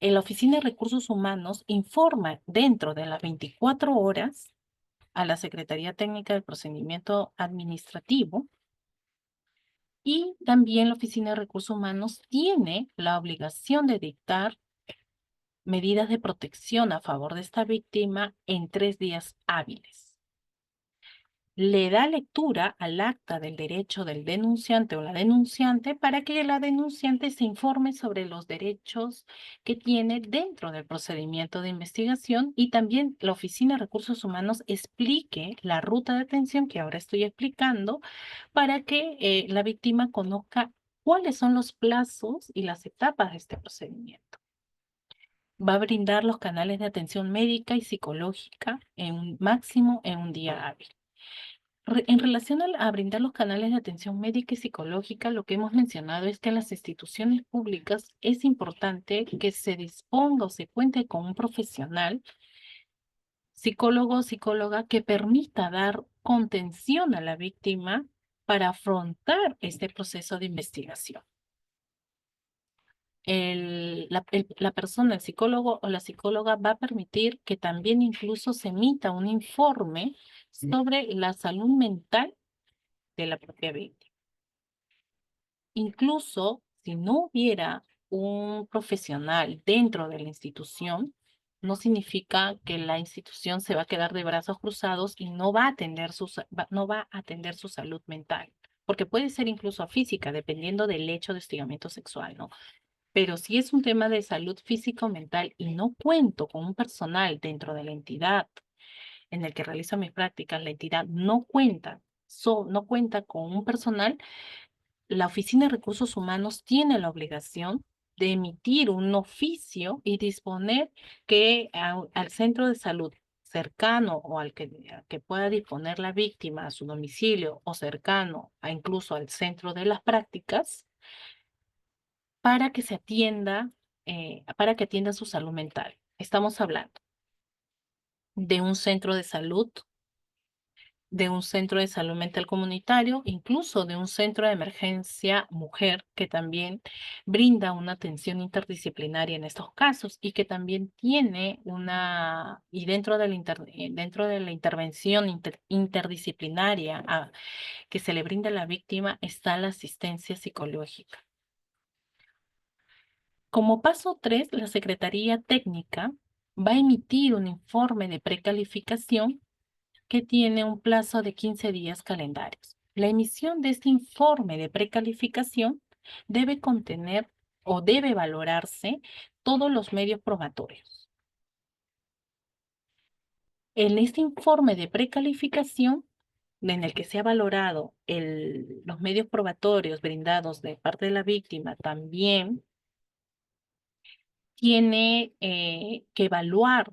la Oficina de Recursos Humanos informa dentro de las 24 horas a la Secretaría Técnica del Procedimiento Administrativo. Y también la Oficina de Recursos Humanos tiene la obligación de dictar medidas de protección a favor de esta víctima en 3 días hábiles. Le da lectura al acta del derecho del denunciante o la denunciante para que la denunciante se informe sobre los derechos que tiene dentro del procedimiento de investigación, y también la Oficina de Recursos Humanos explique la ruta de atención que ahora estoy explicando, para que la víctima conozca cuáles son los plazos y las etapas de este procedimiento. Va a brindar los canales de atención médica y psicológica máximo en un día hábil. En relación a brindar los canales de atención médica y psicológica, lo que hemos mencionado es que en las instituciones públicas es importante que se disponga o se cuente con un profesional psicólogo o psicóloga que permita dar contención a la víctima para afrontar este proceso de investigación. La persona, el psicólogo o la psicóloga va a permitir que también incluso se emita un informe sobre la salud mental de la propia víctima. Incluso si no hubiera un profesional dentro de la institución, no significa que la institución se va a quedar de brazos cruzados y no va a atender no va a atender su salud mental, porque puede ser incluso física, dependiendo del hecho de hostigamiento sexual, ¿no? Pero si es un tema de salud físico-mental y no cuento con un personal dentro de la entidad en el que realizo mis prácticas, la entidad no cuenta con un personal, la Oficina de Recursos Humanos tiene la obligación de emitir un oficio y disponer que al centro de salud cercano o al que pueda disponer la víctima a su domicilio o cercano a incluso al centro de las prácticas, para que se atienda, para que atienda su salud mental. Estamos hablando de un centro de salud mental comunitario, incluso de un centro de emergencia mujer que también brinda una atención interdisciplinaria en estos casos y que también tiene y dentro de la intervención interdisciplinaria que se le brinda a la víctima está la asistencia psicológica. Como paso 3, la Secretaría Técnica va a emitir un informe de precalificación que tiene un plazo de 15 días calendarios. La emisión de este informe de precalificación debe contener o debe valorarse todos los medios probatorios. En este informe de precalificación, en el que se ha valorado los medios probatorios brindados de parte de la víctima, también tiene que evaluar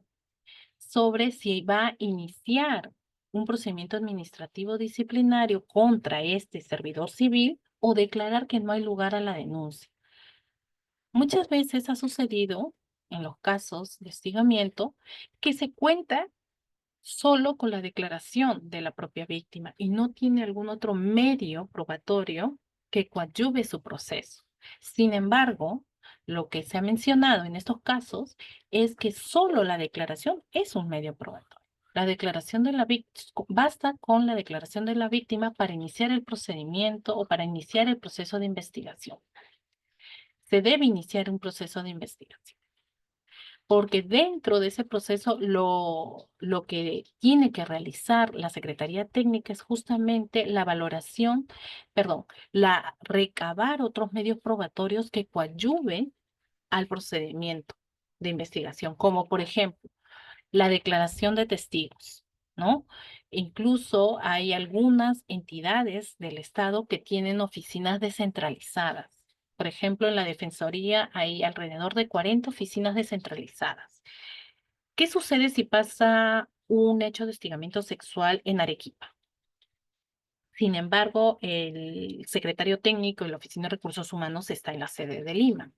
sobre si va a iniciar un procedimiento administrativo disciplinario contra este servidor civil o declarar que no hay lugar a la denuncia. Muchas veces ha sucedido en los casos de hostigamiento que se cuenta solo con la declaración de la propia víctima y no tiene algún otro medio probatorio que coadyuve su proceso. Sin embargo, lo que se ha mencionado en estos casos es que solo la declaración es un medio probatorio. La declaración de la víctima, basta con la declaración de la víctima para iniciar el procedimiento o para iniciar el proceso de investigación. Se debe iniciar un proceso de investigación porque dentro de ese proceso lo que tiene que realizar la Secretaría Técnica es justamente la valoración, perdón, recabar otros medios probatorios que coadyuven al procedimiento de investigación, como por ejemplo la declaración de testigos, ¿no? Incluso hay algunas entidades del Estado que tienen oficinas descentralizadas. Por ejemplo, en la Defensoría hay alrededor de 40 oficinas descentralizadas. ¿Qué sucede si pasa un hecho de hostigamiento sexual en Arequipa? Sin embargo, el secretario técnico de la Oficina de Recursos Humanos está en la sede de Lima.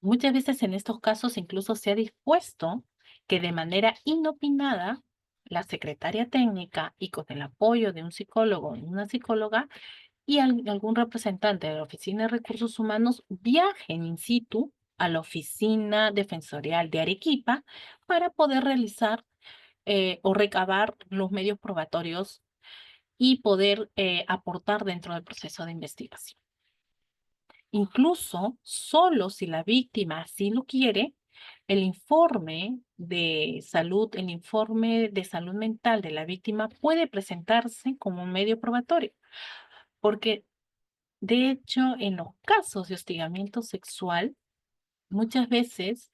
Muchas veces en estos casos incluso se ha dispuesto que de manera inopinada la secretaria técnica y con el apoyo de un psicólogo o una psicóloga y algún representante de la Oficina de Recursos Humanos viajen in situ a la oficina defensorial de Arequipa para poder realizar o recabar los medios probatorios y poder aportar dentro del proceso de investigación. Incluso, solo si la víctima así lo quiere, el informe el informe de salud mental de la víctima puede presentarse como un medio probatorio, porque de hecho, en los casos de hostigamiento sexual, muchas veces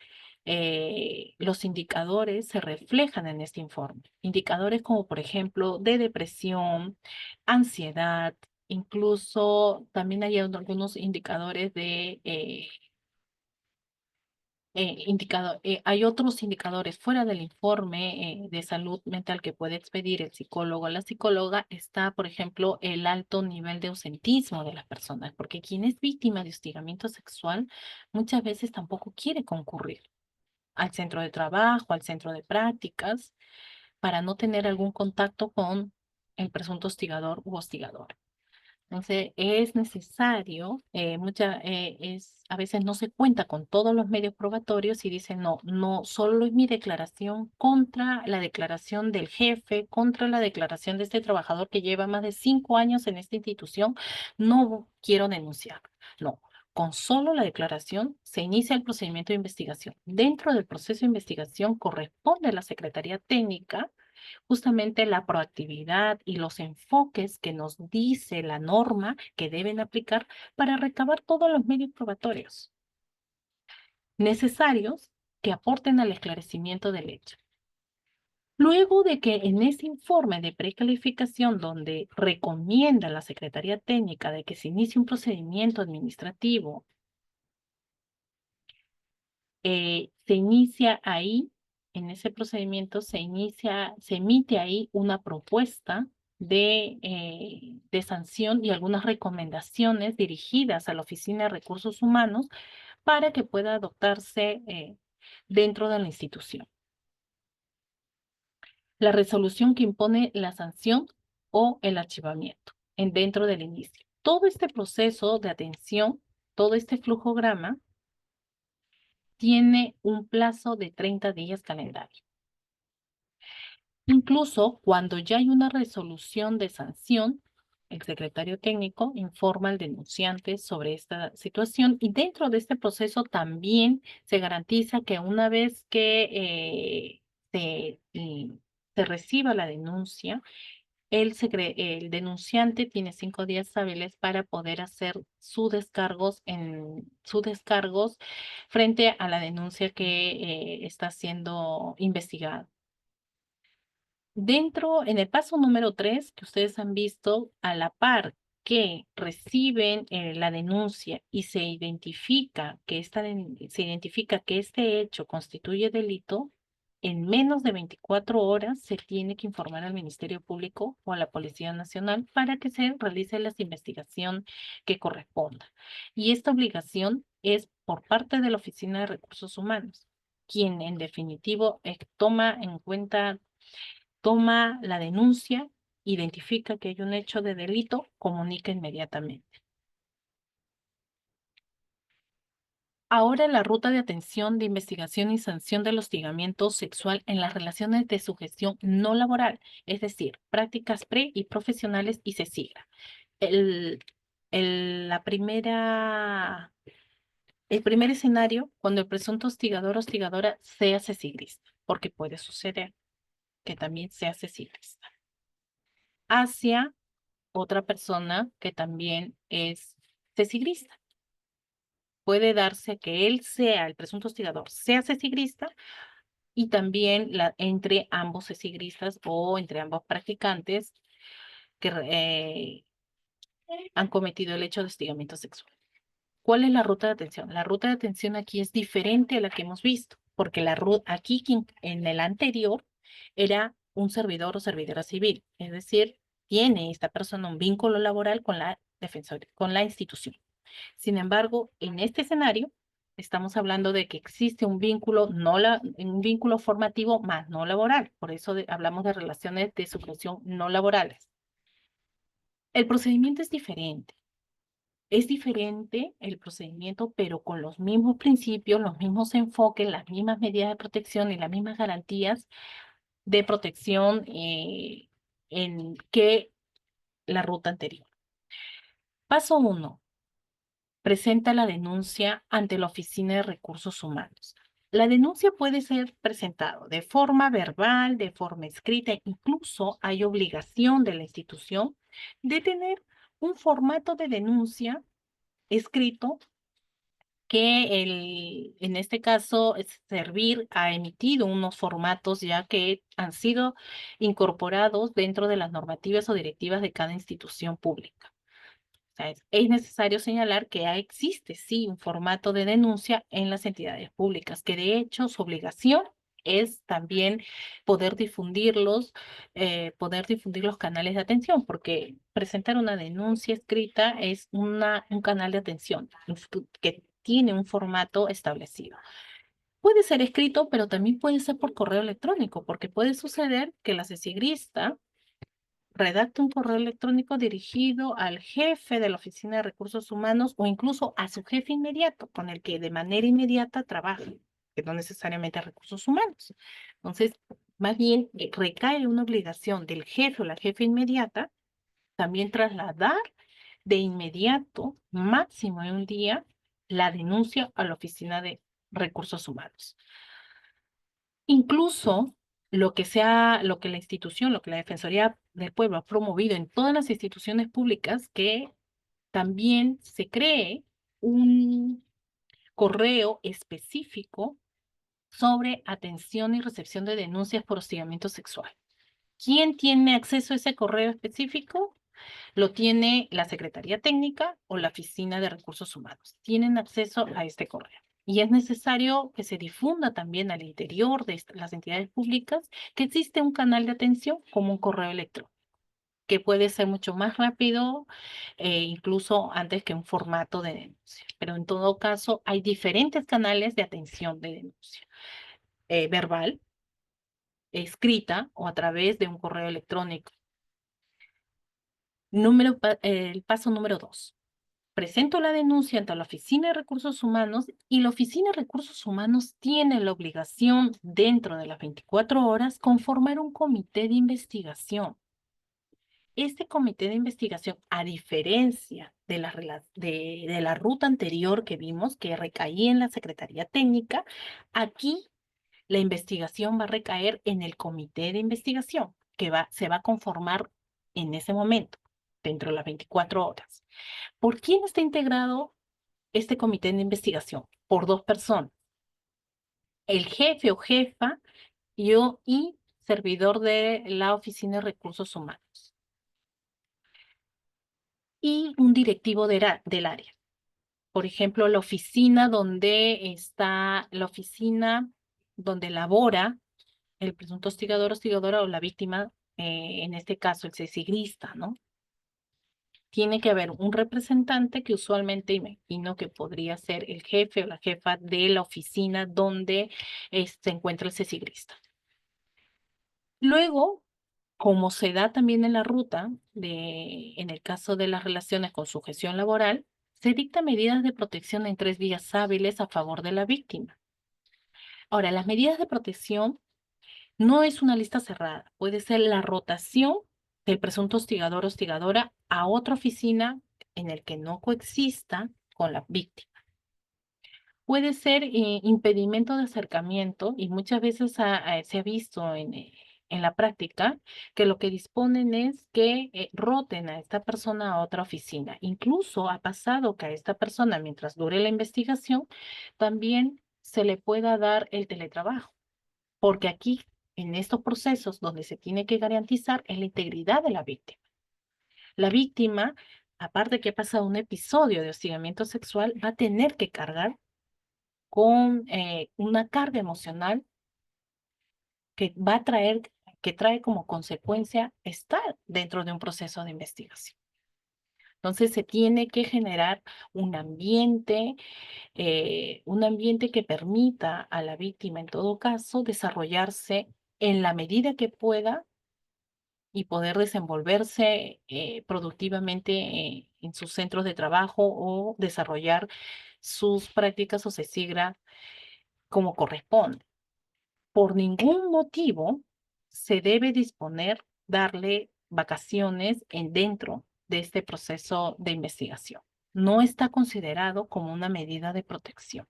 los indicadores se reflejan en este informe. Indicadores como, por ejemplo, de depresión, ansiedad, incluso también hay algunos indicadores hay otros indicadores fuera del informe de salud mental que puede expedir el psicólogo o la psicóloga. Está, por ejemplo, el alto nivel de ausentismo de las personas, porque quien es víctima de hostigamiento sexual muchas veces tampoco quiere concurrir. al centro de trabajo, al centro de prácticas, para no tener algún contacto con el presunto hostigador u hostigadora. Entonces, es necesario, a veces no se cuenta con todos los medios probatorios y dicen, no, no, solo es mi declaración contra la declaración del jefe, contra la declaración de este trabajador que lleva más de 5 años en esta institución, no quiero denunciar. No, con solo la declaración se inicia el procedimiento de investigación. Dentro del proceso de investigación corresponde a la Secretaría Técnica justamente la proactividad y los enfoques que nos dice la norma que deben aplicar para recabar todos los medios probatorios necesarios que aporten al esclarecimiento del hecho. Luego de que en ese informe de precalificación donde recomienda la Secretaría Técnica de que se inicie un procedimiento administrativo, se inicia ahí, en ese procedimiento se emite ahí una propuesta de sanción y algunas recomendaciones dirigidas a la Oficina de Recursos Humanos para que pueda adoptarse dentro de la institución. La resolución que impone la sanción o el archivamiento dentro del inicio. Todo este proceso de atención, todo este flujograma, tiene un plazo de 30 días calendario. Incluso cuando ya hay una resolución de sanción, el secretario técnico informa al denunciante sobre esta situación y dentro de este proceso también se garantiza que una vez que se reciba la denuncia, el denunciante tiene 5 días hábiles para poder hacer sus descargos frente a la denuncia que está siendo investigada. En el paso número 3, que ustedes han visto, a la par que reciben la denuncia y se identifica que este hecho constituye delito, en menos de 24 horas se tiene que informar al Ministerio Público o a la Policía Nacional para que se realice la investigación que corresponda. Y esta obligación es por parte de la Oficina de Recursos Humanos, quien en definitivo toma la denuncia, identifica que hay un hecho de delito, comunica inmediatamente. Ahora la ruta de atención de investigación y sanción del hostigamiento sexual en las relaciones de sujeción no laboral, es decir, prácticas pre y profesionales y CECIGRA. El, la primera, el primer escenario, cuando el presunto hostigador o hostigadora sea CECIGRista, porque puede suceder que también sea CECIGRista, hacia otra persona que también es cecigrista. Puede darse que el presunto hostigador, sea cecigrista y también entre ambos cecigristas o entre ambos practicantes que han cometido el hecho de hostigamiento sexual. ¿Cuál es la ruta de atención? La ruta de atención aquí es diferente a la que hemos visto, porque aquí en el anterior era un servidor o servidora civil, es decir, tiene esta persona un vínculo laboral con la con la institución. Sin embargo, en este escenario estamos hablando de que existe un vínculo formativo más no laboral, por eso hablamos de relaciones de sujeción no laborales. El procedimiento es diferente. Es diferente el procedimiento, pero con los mismos principios, los mismos enfoques, las mismas medidas de protección y las mismas garantías de protección que la ruta anterior. Paso 1. Presenta la denuncia ante la Oficina de Recursos Humanos. La denuncia puede ser presentada de forma verbal, de forma escrita, incluso hay obligación de la institución de tener un formato de denuncia escrito que en este caso Servir ha emitido unos formatos ya que han sido incorporados dentro de las normativas o directivas de cada institución pública. O sea, es necesario señalar que existe sí un formato de denuncia en las entidades públicas, que de hecho su obligación es también poder difundir los canales de atención, porque presentar una denuncia escrita es un canal de atención que tiene un formato establecido. Puede ser escrito, pero también puede ser por correo electrónico, porque puede suceder que la cesigrista redacte un correo electrónico dirigido al jefe de la Oficina de Recursos Humanos o incluso a su jefe inmediato, con el que de manera inmediata trabaja, que no necesariamente a recursos humanos. Entonces, más bien recae una obligación del jefe o la jefe inmediata también trasladar de inmediato, máximo en un día, la denuncia a la Oficina de Recursos Humanos. Incluso lo que la institución, lo que la Defensoría del Pueblo ha promovido en todas las instituciones públicas, que también se cree un correo específico sobre atención y recepción de denuncias por hostigamiento sexual. ¿Quién tiene acceso a ese correo específico? Lo tiene la Secretaría Técnica o la Oficina de Recursos Humanos. Tienen acceso a este correo. Y es necesario que se difunda también al interior de las entidades públicas que existe un canal de atención como un correo electrónico, que puede ser mucho más rápido, incluso antes que un formato de denuncia. Pero en todo caso, hay diferentes canales de atención de denuncia. Verbal, escrita o a través de un correo electrónico. El paso número 2. Presento la denuncia ante la Oficina de Recursos Humanos y la Oficina de Recursos Humanos tiene la obligación, dentro de las 24 horas, conformar un comité de investigación. Este comité de investigación, a diferencia de la ruta anterior que vimos, que recaía en la Secretaría Técnica, aquí la investigación va a recaer en el comité de investigación, que se va a conformar en ese momento, dentro de las 24 horas. ¿Por quién está integrado este comité de investigación? Por dos personas, el jefe o jefa y servidor de la Oficina de Recursos Humanos y un directivo del área. Por ejemplo, la oficina donde labora el presunto hostigador, hostigadora o la víctima, en este caso el cesigrista, ¿no? Tiene que haber un representante que usualmente imagino que podría ser el jefe o la jefa de la oficina donde se encuentra el cesigrista. Luego, como se da también en la ruta, en el caso de las relaciones con sujeción laboral, se dictan medidas de protección en 3 días hábiles a favor de la víctima. Ahora, las medidas de protección no es una lista cerrada, puede ser la rotación del presunto hostigador o hostigadora a otra oficina en el que no coexista con la víctima. Puede ser impedimento de acercamiento y muchas veces se ha visto en la práctica que lo que disponen es que roten a esta persona a otra oficina. Incluso ha pasado que a esta persona, mientras dure la investigación, también se le pueda dar el teletrabajo, porque aquí, en estos procesos donde se tiene que garantizar es la integridad de la víctima. La víctima, aparte que ha pasado un episodio de hostigamiento sexual, va a tener que cargar con una carga emocional que que trae como consecuencia estar dentro de un proceso de investigación. Entonces se tiene que generar un ambiente que permita a la víctima, en todo caso, desarrollarse en la medida que pueda y poder desenvolverse productivamente en sus centros de trabajo o desarrollar sus prácticas o CECIGRA como corresponde. Por ningún motivo se debe darle vacaciones dentro de este proceso de investigación. No está considerado como una medida de protección.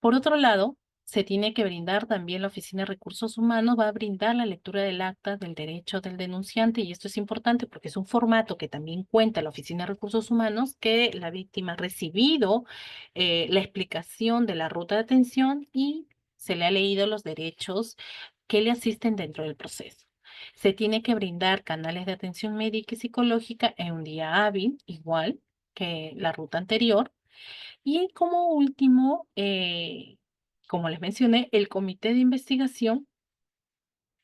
Por otro lado, se tiene que brindar también la Oficina de Recursos Humanos, va a brindar la lectura del acta del derecho del denunciante, y esto es importante porque es un formato que también cuenta la Oficina de Recursos Humanos, que la víctima ha recibido la explicación de la ruta de atención y se le ha leído los derechos que le asisten dentro del proceso. Se tiene que brindar canales de atención médica y psicológica en un día hábil, igual que la ruta anterior. Y como último, como les mencioné, el comité de investigación,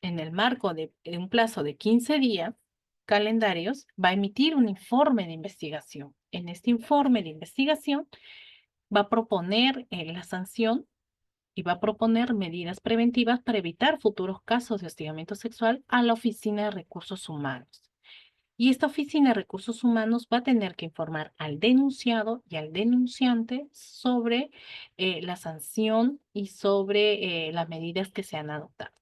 en el marco de un plazo de 15 días calendarios, va a emitir un informe de investigación. En este informe de investigación va a proponer la sanción y va a proponer medidas preventivas para evitar futuros casos de hostigamiento sexual a la Oficina de Recursos Humanos. Y esta Oficina de Recursos Humanos va a tener que informar al denunciado y al denunciante sobre la sanción y sobre las medidas que se han adoptado.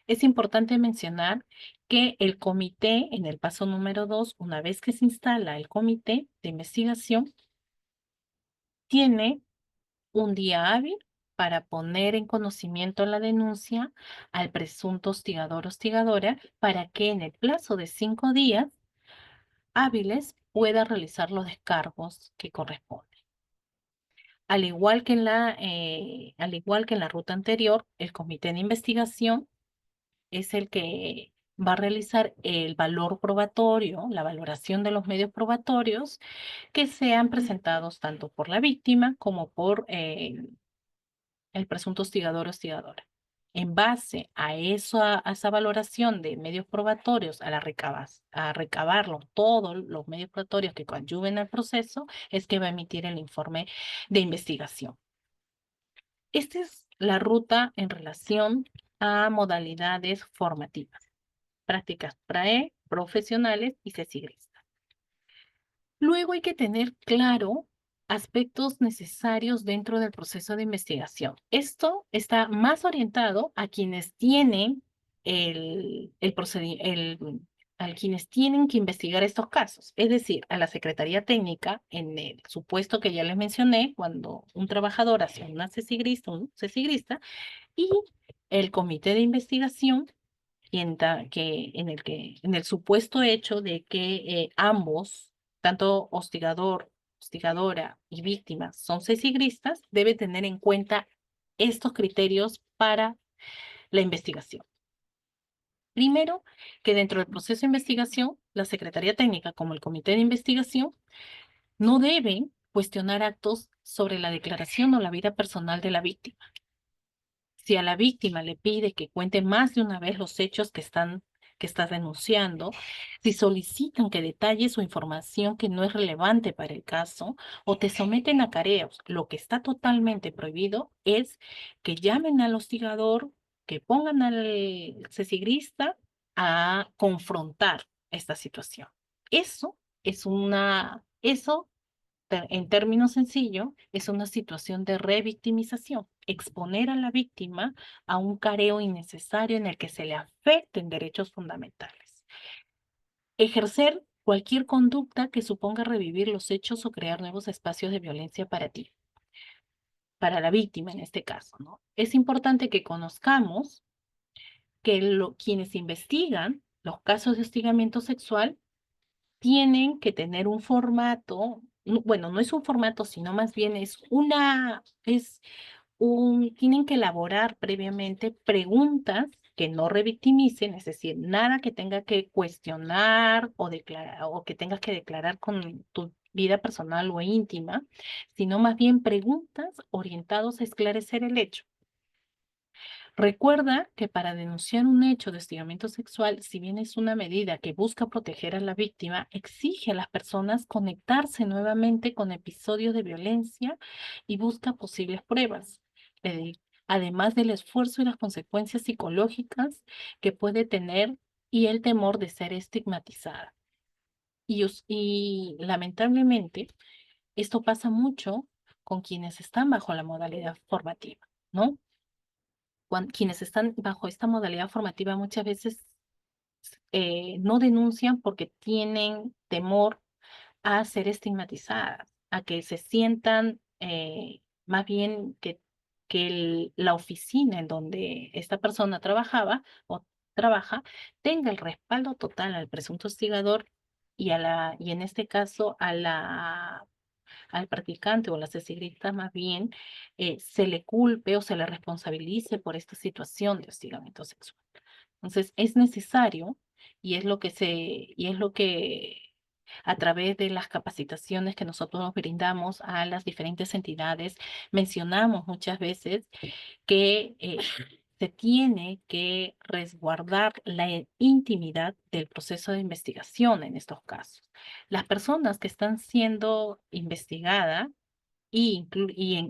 Es importante mencionar que el comité, en el paso número 2, una vez que se instala el comité de investigación, tiene un día hábil para poner en conocimiento la denuncia al presunto hostigador o hostigadora para que en el plazo de 5 días hábiles pueda realizar los descargos que corresponden. Al igual que en la ruta anterior, el comité de investigación es el que va a realizar el valor probatorio, la valoración de los medios probatorios que sean presentados tanto por la víctima como por el presunto hostigador o hostigadora. En base a esa valoración de medios probatorios, a recabarlo todos los medios probatorios que coadyuven al proceso, es que va a emitir el informe de investigación. Esta es la ruta en relación a modalidades formativas, prácticas PRAE, profesionales y CECIGRIS. Luego hay que tener claro aspectos necesarios dentro del proceso de investigación. Esto está más orientado a quienes tienen a quienes tienen que investigar estos casos, es decir, a la Secretaría Técnica, en el supuesto que ya les mencioné, cuando un trabajador hace una CECIGRIS, un CECIGRISTA, y el comité de investigación en el supuesto hecho de que ambos, tanto hostigador, hostigadora y víctima, son cesigristas, debe tener en cuenta estos criterios para la investigación. Primero, que dentro del proceso de investigación, la Secretaría Técnica como el Comité de Investigación no deben cuestionar actos sobre la declaración o la vida personal de la víctima. Si a la víctima le pide que cuente más de una vez los hechos que está denunciando, si solicitan que detalle su información que no es relevante para el caso o te someten a careos, lo que está totalmente prohibido es que llamen al hostigador, que pongan al cesigrista a confrontar esta situación. Eso en términos sencillos, es una situación de revictimización, exponer a la víctima a un careo innecesario en el que se le afecten derechos fundamentales. Ejercer cualquier conducta que suponga revivir los hechos o crear nuevos espacios de violencia para ti, para la víctima en este caso, ¿no? Es importante que conozcamos que quienes investigan los casos de hostigamiento sexual tienen que tener un formato, bueno, no es un formato, sino más bien tienen que elaborar previamente preguntas que no revictimicen, es decir, nada que tenga que cuestionar o declarar, o que tengas que declarar con tu vida personal o íntima, sino más bien preguntas orientadas a esclarecer el hecho. Recuerda que para denunciar un hecho de hostigamiento sexual, si bien es una medida que busca proteger a la víctima, exige a las personas conectarse nuevamente con episodios de violencia y busca posibles pruebas, eh, además del esfuerzo y las consecuencias psicológicas que puede tener y el temor de ser estigmatizada. Y lamentablemente, esto pasa mucho con quienes están bajo la modalidad formativa, ¿no? Quienes están bajo esta modalidad formativa muchas veces no denuncian porque tienen temor a ser estigmatizadas, a que se sientan más bien que la oficina en donde esta persona trabajaba o trabaja tenga el respaldo total al presunto hostigador y en este caso al practicante o a la cesigrista más bien se le culpe o se le responsabilice por esta situación de hostigamiento sexual. Entonces, es necesario y es lo que a través de las capacitaciones que nosotros nos brindamos a las diferentes entidades, mencionamos muchas veces que se tiene que resguardar la intimidad del proceso de investigación en estos casos. Las personas que están siendo investigadas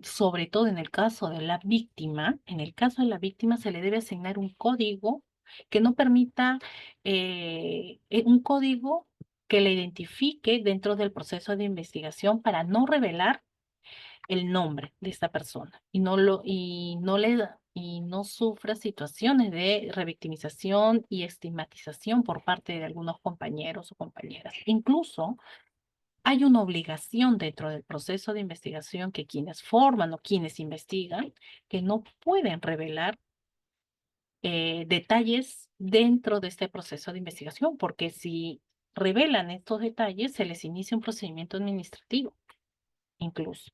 sobre todo en el caso de la víctima, en el caso de la víctima se le debe asignar un código que no permita, un código que le identifique dentro del proceso de investigación para no revelar el nombre de esta persona y no sufra situaciones de revictimización y estigmatización por parte de algunos compañeros o compañeras. Incluso hay una obligación dentro del proceso de investigación que quienes forman o quienes investigan, que no pueden revelar detalles dentro de este proceso de investigación, porque si revelan estos detalles, se les inicia un procedimiento administrativo, incluso.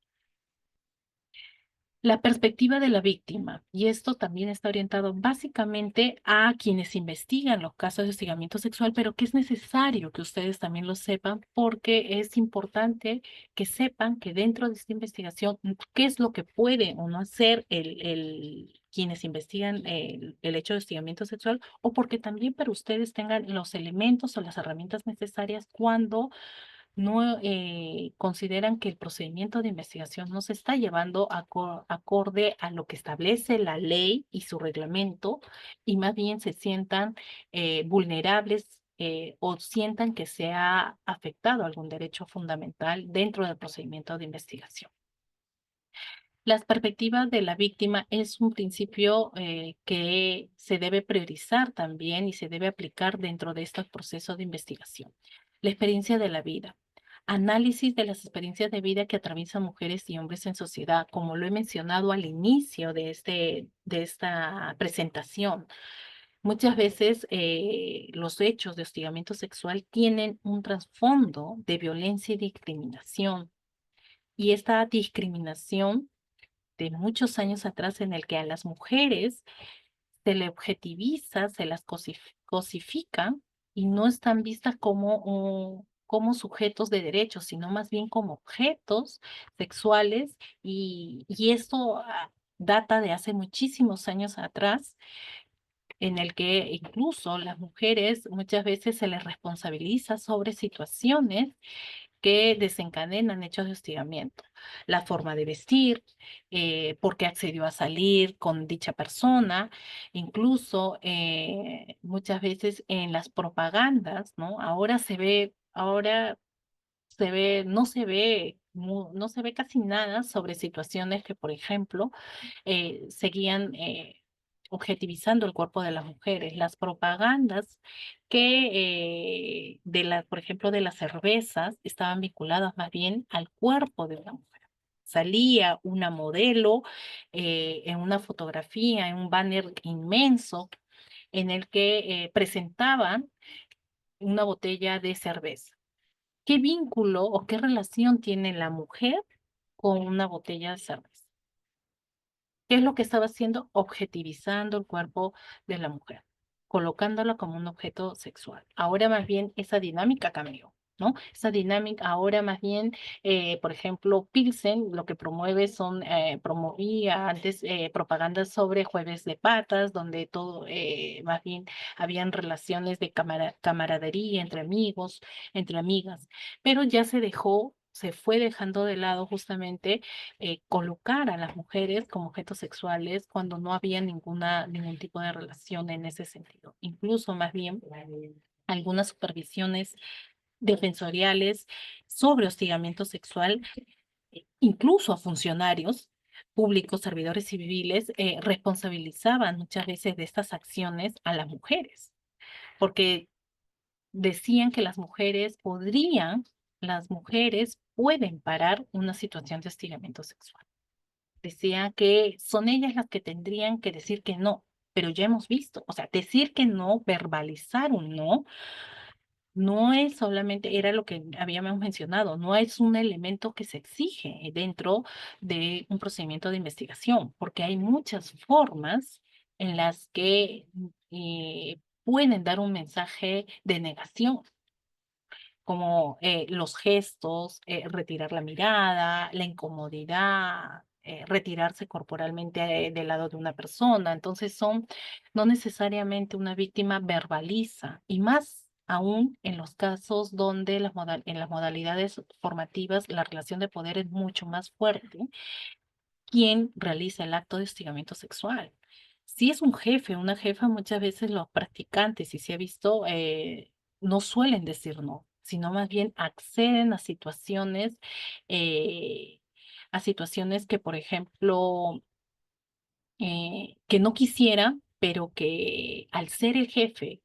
La perspectiva de la víctima, y esto también está orientado básicamente a quienes investigan los casos de hostigamiento sexual, pero que es necesario que ustedes también lo sepan porque es importante que sepan que dentro de esta investigación, qué es lo que puede o no hacer quienes investigan el hecho de hostigamiento sexual, o porque también para ustedes tengan los elementos o las herramientas necesarias cuando no consideran que el procedimiento de investigación no se está llevando acorde a lo que establece la ley y su reglamento, y más bien se sientan vulnerables o sientan que se ha afectado algún derecho fundamental dentro del procedimiento de investigación. Las perspectivas de la víctima es un principio que se debe priorizar también y se debe aplicar dentro de estos procesos de investigación. La experiencia de la vida. Análisis de las experiencias de vida que atraviesan mujeres y hombres en sociedad, como lo he mencionado al inicio de esta presentación. Muchas veces los hechos de hostigamiento sexual tienen un trasfondo de violencia y discriminación. Y esta discriminación de muchos años atrás en el que a las mujeres se le objetiviza, se las cosifica y no están vistas como sujetos de derechos, sino más bien como objetos sexuales y esto data de hace muchísimos años atrás en el que incluso las mujeres muchas veces se les responsabiliza sobre situaciones que desencadenan hechos de hostigamiento. La forma de vestir, por qué accedió a salir con dicha persona, incluso muchas veces en las propagandas, ¿no? No se ve casi nada sobre situaciones que, por ejemplo, seguían objetivizando el cuerpo de las mujeres. Las propagandas por ejemplo, de las cervezas estaban vinculadas más bien al cuerpo de una mujer. Salía una modelo en una fotografía, en un banner inmenso, en el que presentaban una botella de cerveza. ¿Qué vínculo o qué relación tiene la mujer con una botella de cerveza? ¿Qué es lo que estaba haciendo? Objetivizando el cuerpo de la mujer, colocándola como un objeto sexual. Ahora más bien esa dinámica cambió, ¿no? Esa dinámica ahora más bien, por ejemplo, Pilsen lo que promovía antes propagandas sobre jueves de patas, donde todo, más bien habían relaciones de camaradería entre amigos, entre amigas, pero ya se fue dejando de lado justamente colocar a las mujeres como objetos sexuales cuando no había ningún tipo de relación en ese sentido. Incluso más bien algunas supervisiones defensoriales sobre hostigamiento sexual, incluso a funcionarios públicos, servidores civiles, responsabilizaban muchas veces de estas acciones a las mujeres, porque decían que las mujeres pueden parar una situación de hostigamiento sexual. Decía que son ellas las que tendrían que decir que no, pero ya hemos visto, o sea, decir que no, verbalizar un no, no es solamente, era lo que habíamos mencionado, no es un elemento que se exige dentro de un procedimiento de investigación, porque hay muchas formas en las que pueden dar un mensaje de negación como los gestos, retirar la mirada, la incomodidad, retirarse corporalmente del lado de una persona. Entonces no necesariamente una víctima verbaliza, y más aún en los casos donde en las modalidades formativas la relación de poder es mucho más fuerte, quien realiza el acto de hostigamiento sexual. Si es un jefe, una jefa, muchas veces los practicantes, y se ha visto, no suelen decir no, sino más bien acceden eh, a situaciones que, por ejemplo, que no quisiera, pero que al ser el jefe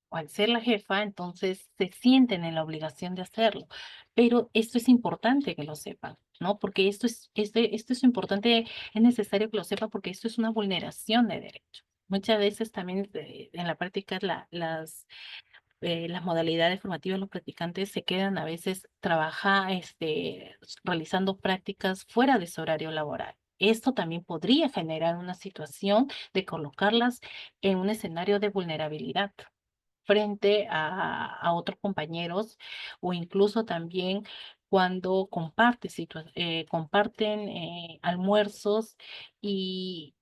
o al ser la jefa, entonces se sienten en la obligación de hacerlo. Pero esto es importante que lo sepan, ¿no? Porque esto es importante, es necesario que lo sepan porque esto es una vulneración de derechos. Muchas veces también en la práctica las modalidades formativas, los practicantes se quedan a veces realizando prácticas fuera de su horario laboral. Esto también podría generar una situación de colocarlas en un escenario de vulnerabilidad frente a otros compañeros o incluso también cuando comparten almuerzos y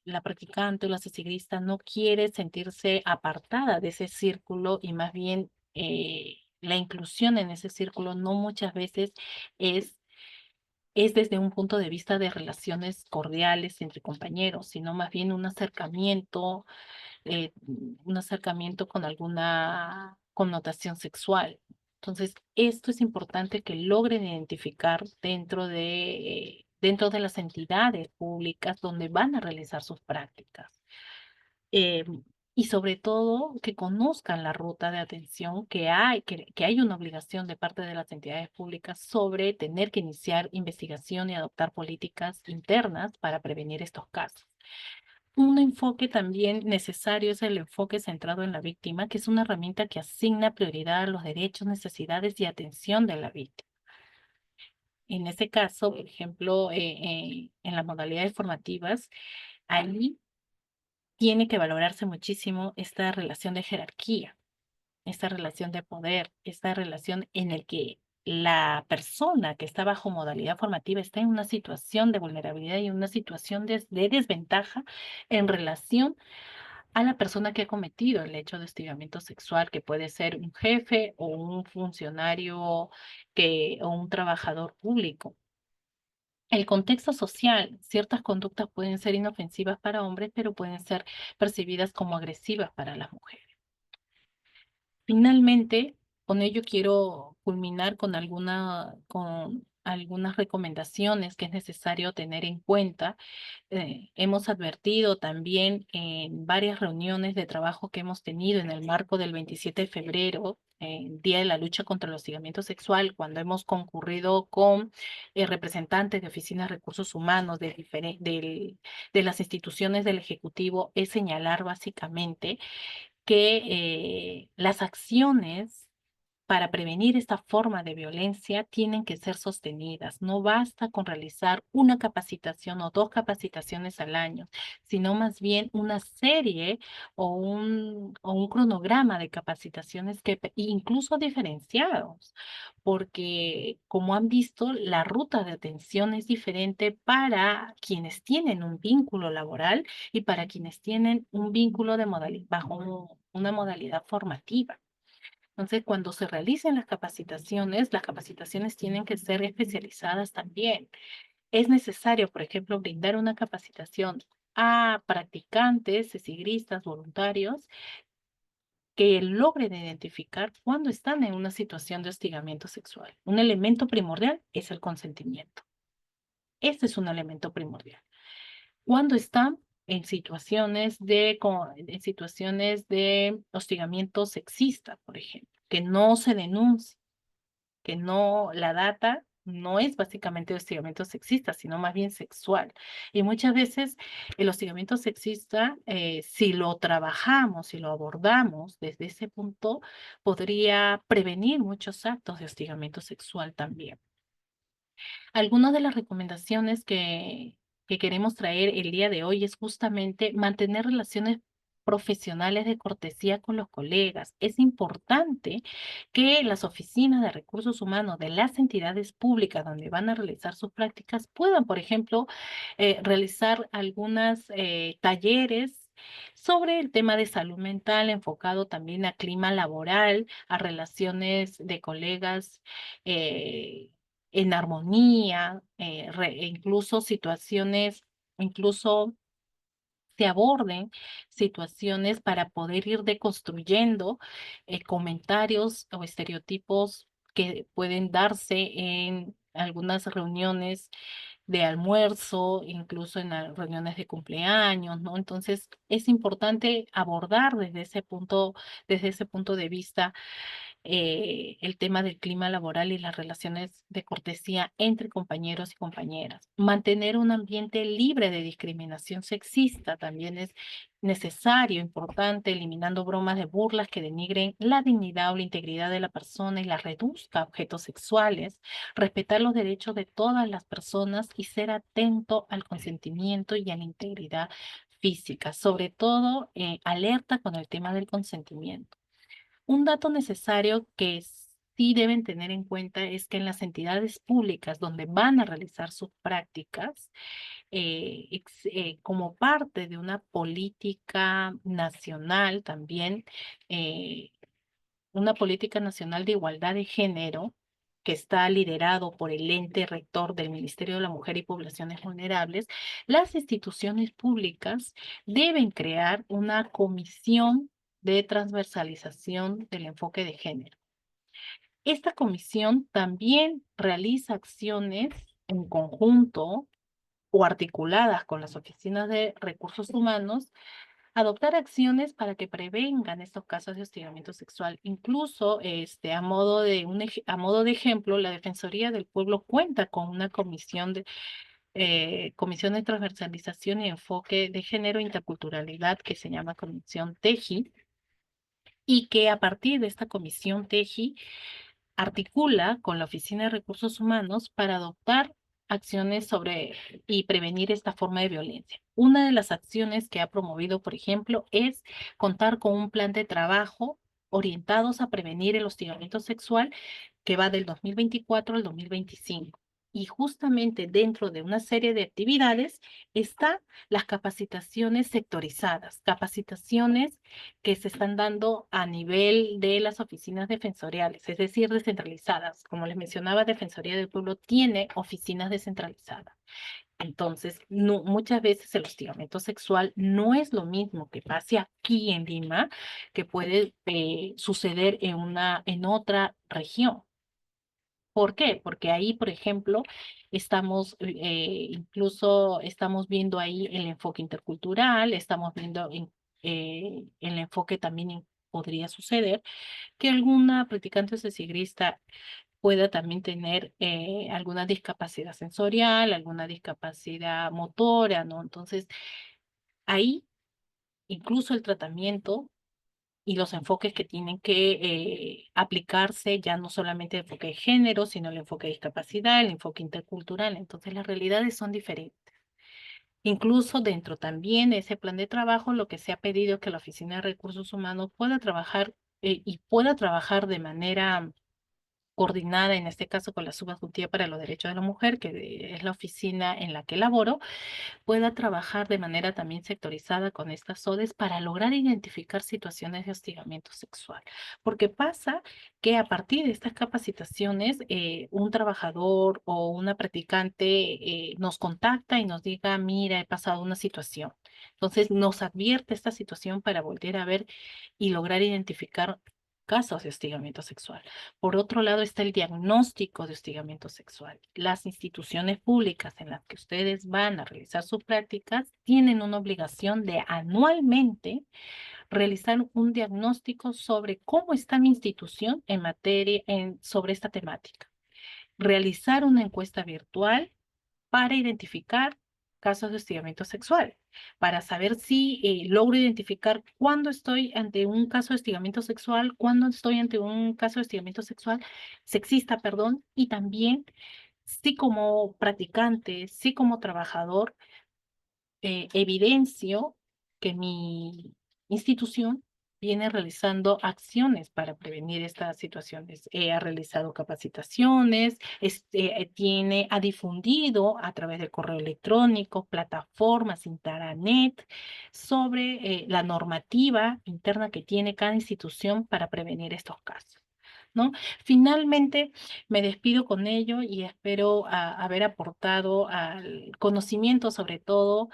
la practicante o la cecigrista no quiere sentirse apartada de ese círculo y más bien la inclusión en ese círculo no muchas veces es es desde un punto de vista de relaciones cordiales entre compañeros, sino más bien eh, un acercamiento con alguna connotación sexual. Entonces, esto es importante que logren identificar dentro de las entidades públicas donde van a realizar sus prácticas. Eh, y sobre todo que conozcan la ruta de atención que hay una obligación de parte de las entidades públicas sobre tener que iniciar investigación y adoptar políticas internas para prevenir estos casos. Un enfoque también necesario es el enfoque centrado en la víctima, que es una herramienta que asigna prioridad a los derechos, necesidades y atención de la víctima. En ese caso, por ejemplo, en las modalidades formativas, ahí tiene que valorarse muchísimo esta relación de jerarquía, esta relación de poder, esta relación en el que la persona que está bajo modalidad formativa está en una situación de vulnerabilidad y una situación de desventaja en relación a la persona que ha cometido el hecho de hostigamiento sexual, que puede ser un jefe o un funcionario o un trabajador público. El contexto social, ciertas conductas pueden ser inofensivas para hombres, pero pueden ser percibidas como agresivas para las mujeres. Finalmente, con ello quiero culminar con algunas recomendaciones que es necesario tener en cuenta. Hemos advertido también en varias reuniones de trabajo que hemos tenido en el marco del 27 de febrero, Día de la Lucha contra el Hostigamiento Sexual, cuando hemos concurrido con representantes de oficinas de recursos humanos de las instituciones del Ejecutivo, es señalar básicamente que las acciones para prevenir esta forma de violencia tienen que ser sostenidas. No basta con realizar una capacitación o dos capacitaciones al año, sino más bien una serie o un cronograma de capacitaciones incluso diferenciados, porque como han visto, la ruta de atención es diferente para quienes tienen un vínculo laboral y para quienes tienen un vínculo bajo una modalidad formativa. Entonces, cuando se realicen las capacitaciones tienen que ser especializadas también. Es necesario, por ejemplo, brindar una capacitación a practicantes, esigristas, voluntarios, que logren identificar cuando están en una situación de hostigamiento sexual. Un elemento primordial es el consentimiento. Este es un elemento primordial. Cuando están en situaciones de hostigamiento sexista, por ejemplo, que no se denuncia, que no, la data no es básicamente hostigamiento sexista, sino más bien sexual. Y muchas veces el hostigamiento sexista, si lo trabajamos, si lo abordamos desde ese punto, podría prevenir muchos actos de hostigamiento sexual también. Algunas de las recomendaciones que queremos traer el día de hoy es justamente mantener relaciones profesionales de cortesía con los colegas. Es importante que las oficinas de recursos humanos de las entidades públicas donde van a realizar sus prácticas puedan, por ejemplo, realizar algunas talleres sobre el tema de salud mental, enfocado también a clima laboral, a relaciones de colegas eh, en armonía, e incluso situaciones, incluso se aborden situaciones para poder ir deconstruyendo comentarios o estereotipos que pueden darse en algunas reuniones de almuerzo, incluso en las reuniones de cumpleaños, ¿no? Entonces, es importante abordar desde ese punto de vista el tema del clima laboral y las relaciones de cortesía entre compañeros y compañeras. Mantener un ambiente libre de discriminación sexista también es necesario, importante, eliminando bromas de burlas que denigren la dignidad o la integridad de la persona y la reduzca a objetos sexuales, respetar los derechos de todas las personas y ser atento al consentimiento y a la integridad física, sobre todo alerta con el tema del consentimiento. Un dato necesario que sí deben tener en cuenta es que en las entidades públicas donde van a realizar sus prácticas, como parte de una política nacional también, eh, una política nacional de igualdad de género, que está liderado por el ente rector del Ministerio de la Mujer y Poblaciones Vulnerables, las instituciones públicas deben crear una comisión de transversalización del enfoque de género. Esta comisión también realiza acciones en conjunto o articuladas con las oficinas de recursos humanos, adoptar acciones para que prevengan estos casos de hostigamiento sexual. Incluso, a modo de ejemplo, la Defensoría del Pueblo cuenta con una comisión de transversalización y enfoque de género e interculturalidad que se llama Comisión TEJI, y que a partir de esta comisión TEJI articula con la Oficina de Recursos Humanos para adoptar acciones sobre y prevenir esta forma de violencia. Una de las acciones que ha promovido, por ejemplo, es contar con un plan de trabajo orientados a prevenir el hostigamiento sexual que va del 2024 al 2025. Y justamente dentro de una serie de actividades están las capacitaciones sectorizadas, capacitaciones que se están dando a nivel de las oficinas defensoriales, es decir, descentralizadas. Como les mencionaba, Defensoría del Pueblo tiene oficinas descentralizadas. Entonces, muchas veces el hostigamiento sexual no es lo mismo que pase aquí en Lima, que puede suceder en otra región. ¿Por qué? Porque ahí, por ejemplo, incluso estamos viendo ahí el enfoque intercultural, estamos viendo el enfoque también podría suceder que alguna practicante sesigrista pueda también tener alguna discapacidad sensorial, alguna discapacidad motora, ¿no? Entonces, ahí incluso el tratamiento y los enfoques que tienen que aplicarse, ya no solamente el enfoque de género, sino el enfoque de discapacidad, el enfoque intercultural. Entonces, las realidades son diferentes. Incluso dentro también de ese plan de trabajo, lo que se ha pedido es que la Oficina de Recursos Humanos pueda trabajar y pueda trabajar de manera coordinada, en este caso con la Subejecutiva para los Derechos de la Mujer, que es la oficina en la que laboro, pueda trabajar de manera también sectorizada con estas ODEs para lograr identificar situaciones de hostigamiento sexual. Porque pasa que a partir de estas capacitaciones, un trabajador o una practicante nos contacta y nos diga, mira, he pasado una situación. Entonces nos advierte esta situación para volver a ver y lograr identificar casos de hostigamiento sexual. Por otro lado está el diagnóstico de hostigamiento sexual. Las instituciones públicas en las que ustedes van a realizar sus prácticas tienen una obligación de anualmente realizar un diagnóstico sobre cómo está mi institución en sobre esta temática. Realizar una encuesta virtual para identificar casos de hostigamiento sexual, para saber si logro identificar cuándo estoy ante un caso de hostigamiento sexual, cuándo estoy ante un caso de hostigamiento sexual, sexista, perdón, y también si como practicante, si como trabajador, evidencio que mi institución viene realizando acciones para prevenir estas situaciones. Ha realizado capacitaciones, ha difundido a través del correo electrónico, plataformas, intranet, sobre la normativa interna que tiene cada institución para prevenir estos casos, ¿no? Finalmente, me despido con ello y espero haber aportado al conocimiento, sobre todo,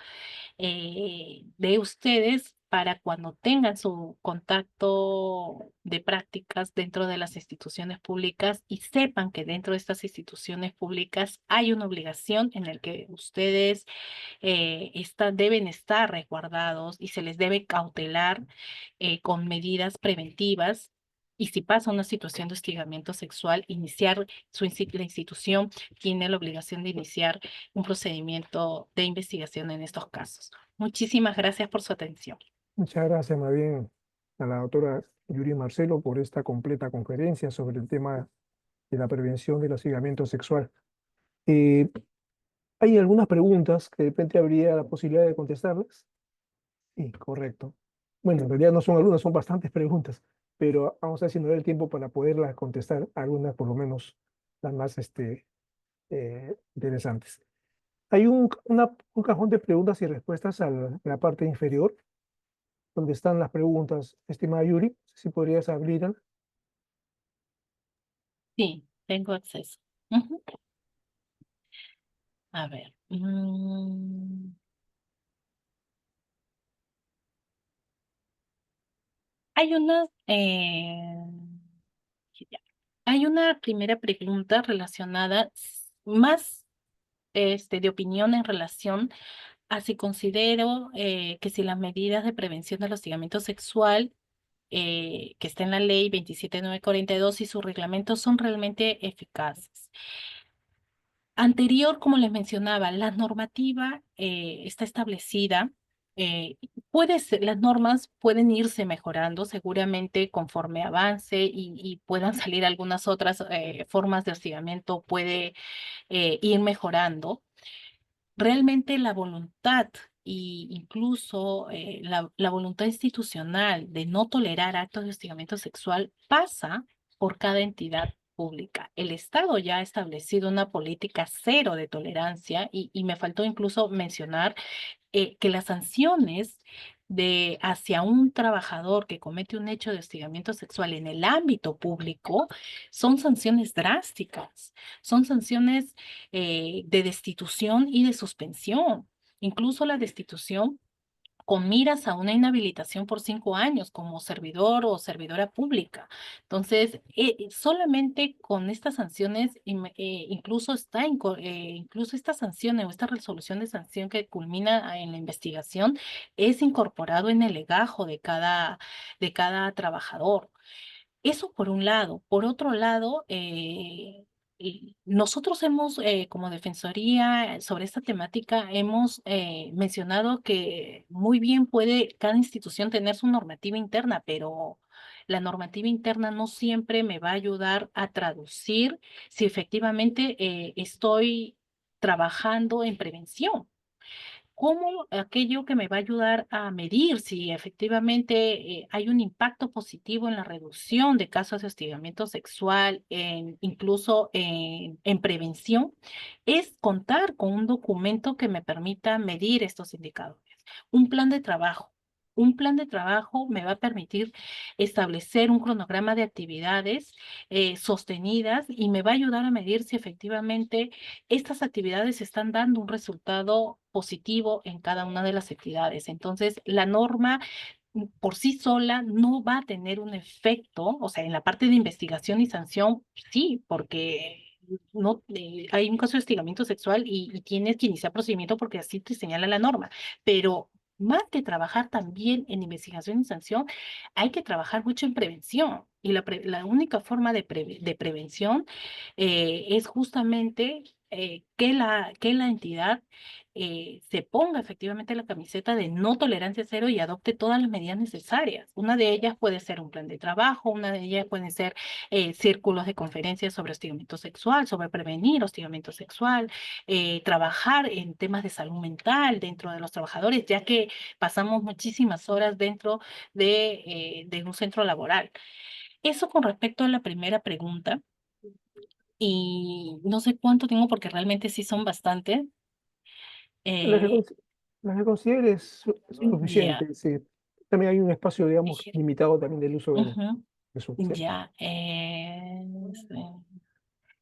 de ustedes para cuando tengan su contacto de prácticas dentro de las instituciones públicas y sepan que dentro de estas instituciones públicas hay una obligación en la que ustedes deben estar resguardados y se les debe cautelar con medidas preventivas. Y si pasa una situación de hostigamiento sexual, la institución tiene la obligación de iniciar un procedimiento de investigación en estos casos. Muchísimas gracias por su atención. Muchas gracias, más bien, a la doctora Yuri Marcelo por esta completa conferencia sobre el tema de la prevención del hostigamiento sexual. Eh, Hay algunas preguntas que de repente habría la posibilidad de contestarlas. Sí, correcto. Bueno, en realidad no son algunas, son bastantes preguntas, pero vamos a ver si nos da el tiempo para poderlas contestar, algunas por lo menos las más interesantes. Hay un cajón de preguntas y respuestas en la parte inferior, donde están las preguntas, estimada Yuri, no sé si podrías abrir. Sí, tengo acceso. Ujú. A ver. Hay una, ya. Hay una primera pregunta relacionada más de opinión en relación a si considero que si las medidas de prevención del hostigamiento sexual que está en la ley 27942 y sus reglamentos son realmente eficaces. Anterior, como les mencionaba, la normativa está establecida. Las normas pueden irse mejorando seguramente conforme avance y puedan salir algunas otras formas de hostigamiento, puede ir mejorando. Realmente la voluntad e incluso la voluntad institucional de no tolerar actos de hostigamiento sexual pasa por cada entidad pública. El Estado ya ha establecido una política cero de tolerancia y me faltó incluso mencionar que las sanciones hacia un trabajador que comete un hecho de hostigamiento sexual en el ámbito público son sanciones drásticas, son sanciones de destitución y de suspensión. Incluso la destitución con miras a una inhabilitación por 5 años como servidor o servidora pública. Entonces, solamente con estas sanciones, incluso esta sanción o esta resolución de sanción que culmina en la investigación, es incorporado en el legajo de cada trabajador. Eso por un lado. Por otro lado, y nosotros como Defensoría, sobre esta temática, hemos mencionado que muy bien puede cada institución tener su normativa interna, pero la normativa interna no siempre me va a ayudar a traducir si efectivamente estoy trabajando en prevención. ¿Cómo aquello que me va a ayudar a medir si efectivamente hay un impacto positivo en la reducción de casos de hostigamiento sexual, incluso en prevención? Es contar con un documento que me permita medir estos indicadores. Un plan de trabajo. Un plan de trabajo me va a permitir establecer un cronograma de actividades sostenidas y me va a ayudar a medir si efectivamente estas actividades están dando un resultado positivo en cada una de las actividades. Entonces, la norma por sí sola no va a tener un efecto, o sea, en la parte de investigación y sanción, sí, porque no hay un caso de hostigamiento sexual y tienes que iniciar procedimiento porque así te señala la norma, pero más que trabajar también en investigación y sanción, hay que trabajar mucho en prevención. Y la única forma de prevención es justamente que la entidad se ponga efectivamente la camiseta de no tolerancia cero y adopte todas las medidas necesarias. Una de ellas puede ser un plan de trabajo, una de ellas pueden ser círculos de conferencias sobre hostigamiento sexual, sobre prevenir hostigamiento sexual, trabajar en temas de salud mental dentro de los trabajadores, ya que pasamos muchísimas horas dentro de un centro laboral. Eso con respecto a la primera pregunta, y no sé cuánto tengo porque realmente sí son bastantes. La que, Eh, la que considere es ya, suficiente. Sí. También hay un espacio, digamos, limitado también del uso ujú, de Zoom. Sí. ya. Sí.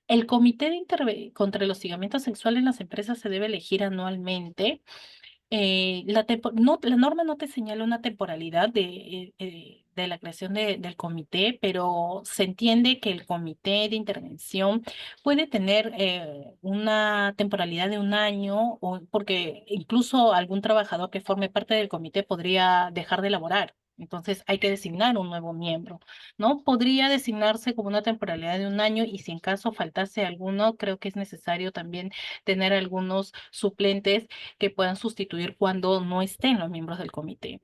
El Comité de contra el Hostigamiento Sexual en las Empresas se debe elegir anualmente. La norma no te señala una temporalidad de la creación del comité, pero se entiende que el comité de intervención puede tener una temporalidad de un año, o porque incluso algún trabajador que forme parte del comité podría dejar de laborar. Entonces hay que designar un nuevo miembro, ¿no? Podría designarse como una temporalidad de un año y si en caso faltase alguno, creo que es necesario también tener algunos suplentes que puedan sustituir cuando no estén los miembros del comité.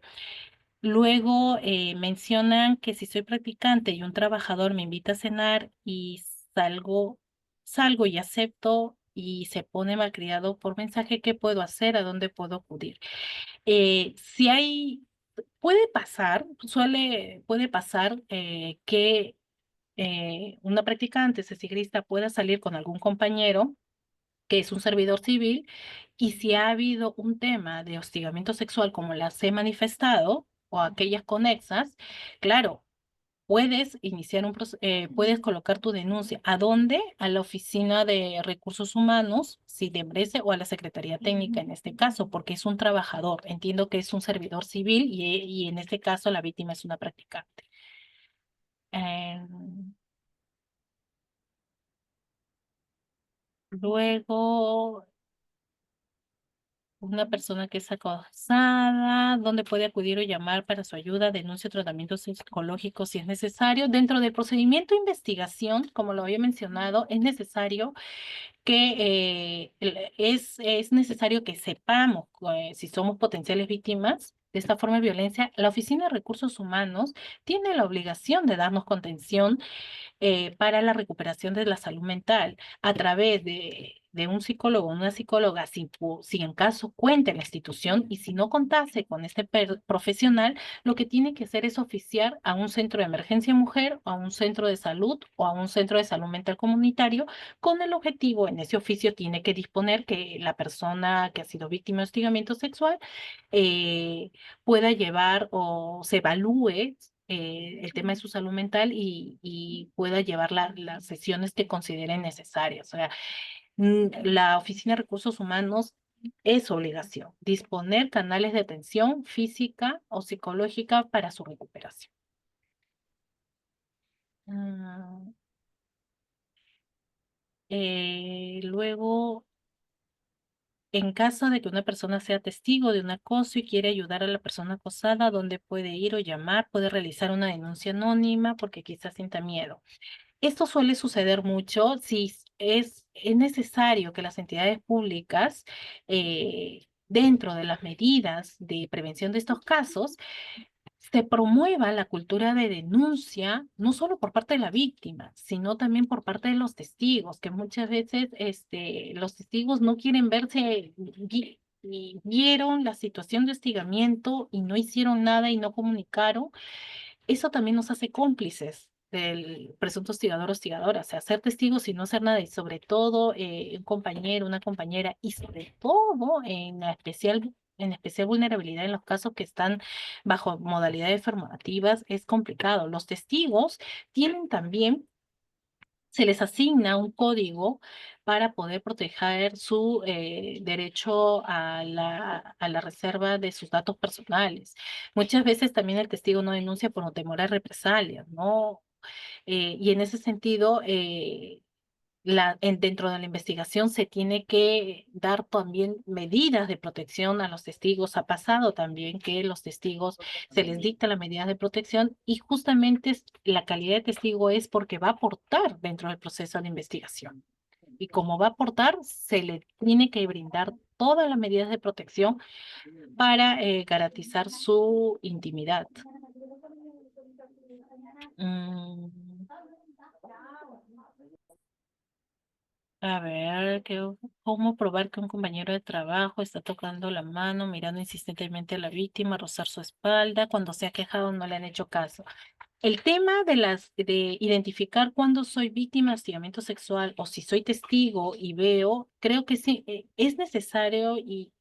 Luego mencionan que si soy practicante y un trabajador me invita a cenar y salgo y acepto y se pone malcriado por mensaje, ¿qué puedo hacer? ¿A dónde puedo acudir? Si hay, puede pasar que una practicante cecigrista pueda salir con algún compañero que es un servidor civil, y si ha habido un tema de hostigamiento sexual como las he manifestado o aquellas conexas, claro, puedes colocar tu denuncia. ¿A dónde? A la Oficina de Recursos Humanos, si de Empresa, o a la Secretaría Técnica en este caso, porque es un trabajador. Entiendo que es un servidor civil y en este caso la víctima es una practicante. Em, Luego, una persona que es acosada, ¿dónde puede acudir o llamar para su ayuda, denuncia, tratamiento psicológico si es necesario? Dentro del procedimiento de investigación, como lo había mencionado, es necesario es necesario que sepamos si somos potenciales víctimas de esta forma de violencia. La Oficina de Recursos Humanos tiene la obligación de darnos contención para la recuperación de la salud mental a través de un psicólogo o una psicóloga, si en caso cuente la institución y si no contase con este profesional, lo que tiene que hacer es oficiar a un centro de emergencia mujer, o a un centro de salud o a un centro de salud mental comunitario con el objetivo, en ese oficio tiene que disponer que la persona que ha sido víctima de hostigamiento sexual eh, pueda llevar o se evalúe el tema de su salud mental y pueda llevar las sesiones que consideren necesarias. O sea, la Oficina de Recursos Humanos es obligación disponer canales de atención física o psicológica para su recuperación. Mm, Luego, en caso de que una persona sea testigo de un acoso y quiere ayudar a la persona acosada, ¿dónde puede ir o llamar? Puede realizar una denuncia anónima porque quizás sienta miedo. Esto suele suceder mucho si es necesario que las entidades públicas, dentro de las medidas de prevención de estos casos, se promueva la cultura de denuncia, no solo por parte de la víctima, sino también por parte de los testigos, que muchas veces los testigos no quieren verse, y vieron la situación de hostigamiento y no hicieron nada y no comunicaron. Eso también nos hace cómplices del presunto hostigador o hostigadora, o sea, ser testigos y no hacer nada, y sobre todo un compañero, una compañera, y sobre todo en especial vulnerabilidad en los casos que están bajo modalidades formativas, es complicado. Los testigos tienen también, se les asigna un código para poder proteger su derecho a la reserva de sus datos personales. Muchas veces también el testigo no denuncia por temor a represalias, ¿no? Y en ese sentido, dentro de la investigación se tiene que dar también medidas de protección a los testigos. Ha pasado también que los testigos se les dicta las medidas de protección y justamente la calidad de testigo es porque va a aportar dentro del proceso de investigación. y como va a aportar, se le tiene que brindar todas las medidas de protección para garantizar su intimidad. Mm, a ver, ¿cómo probar que un compañero de trabajo está tocando la mano, mirando insistentemente a la víctima, rozar su espalda, cuando se ha quejado no le han hecho caso? El tema de identificar cuándo soy víctima de hostigamiento sexual o si soy testigo y veo, creo que sí, es necesario y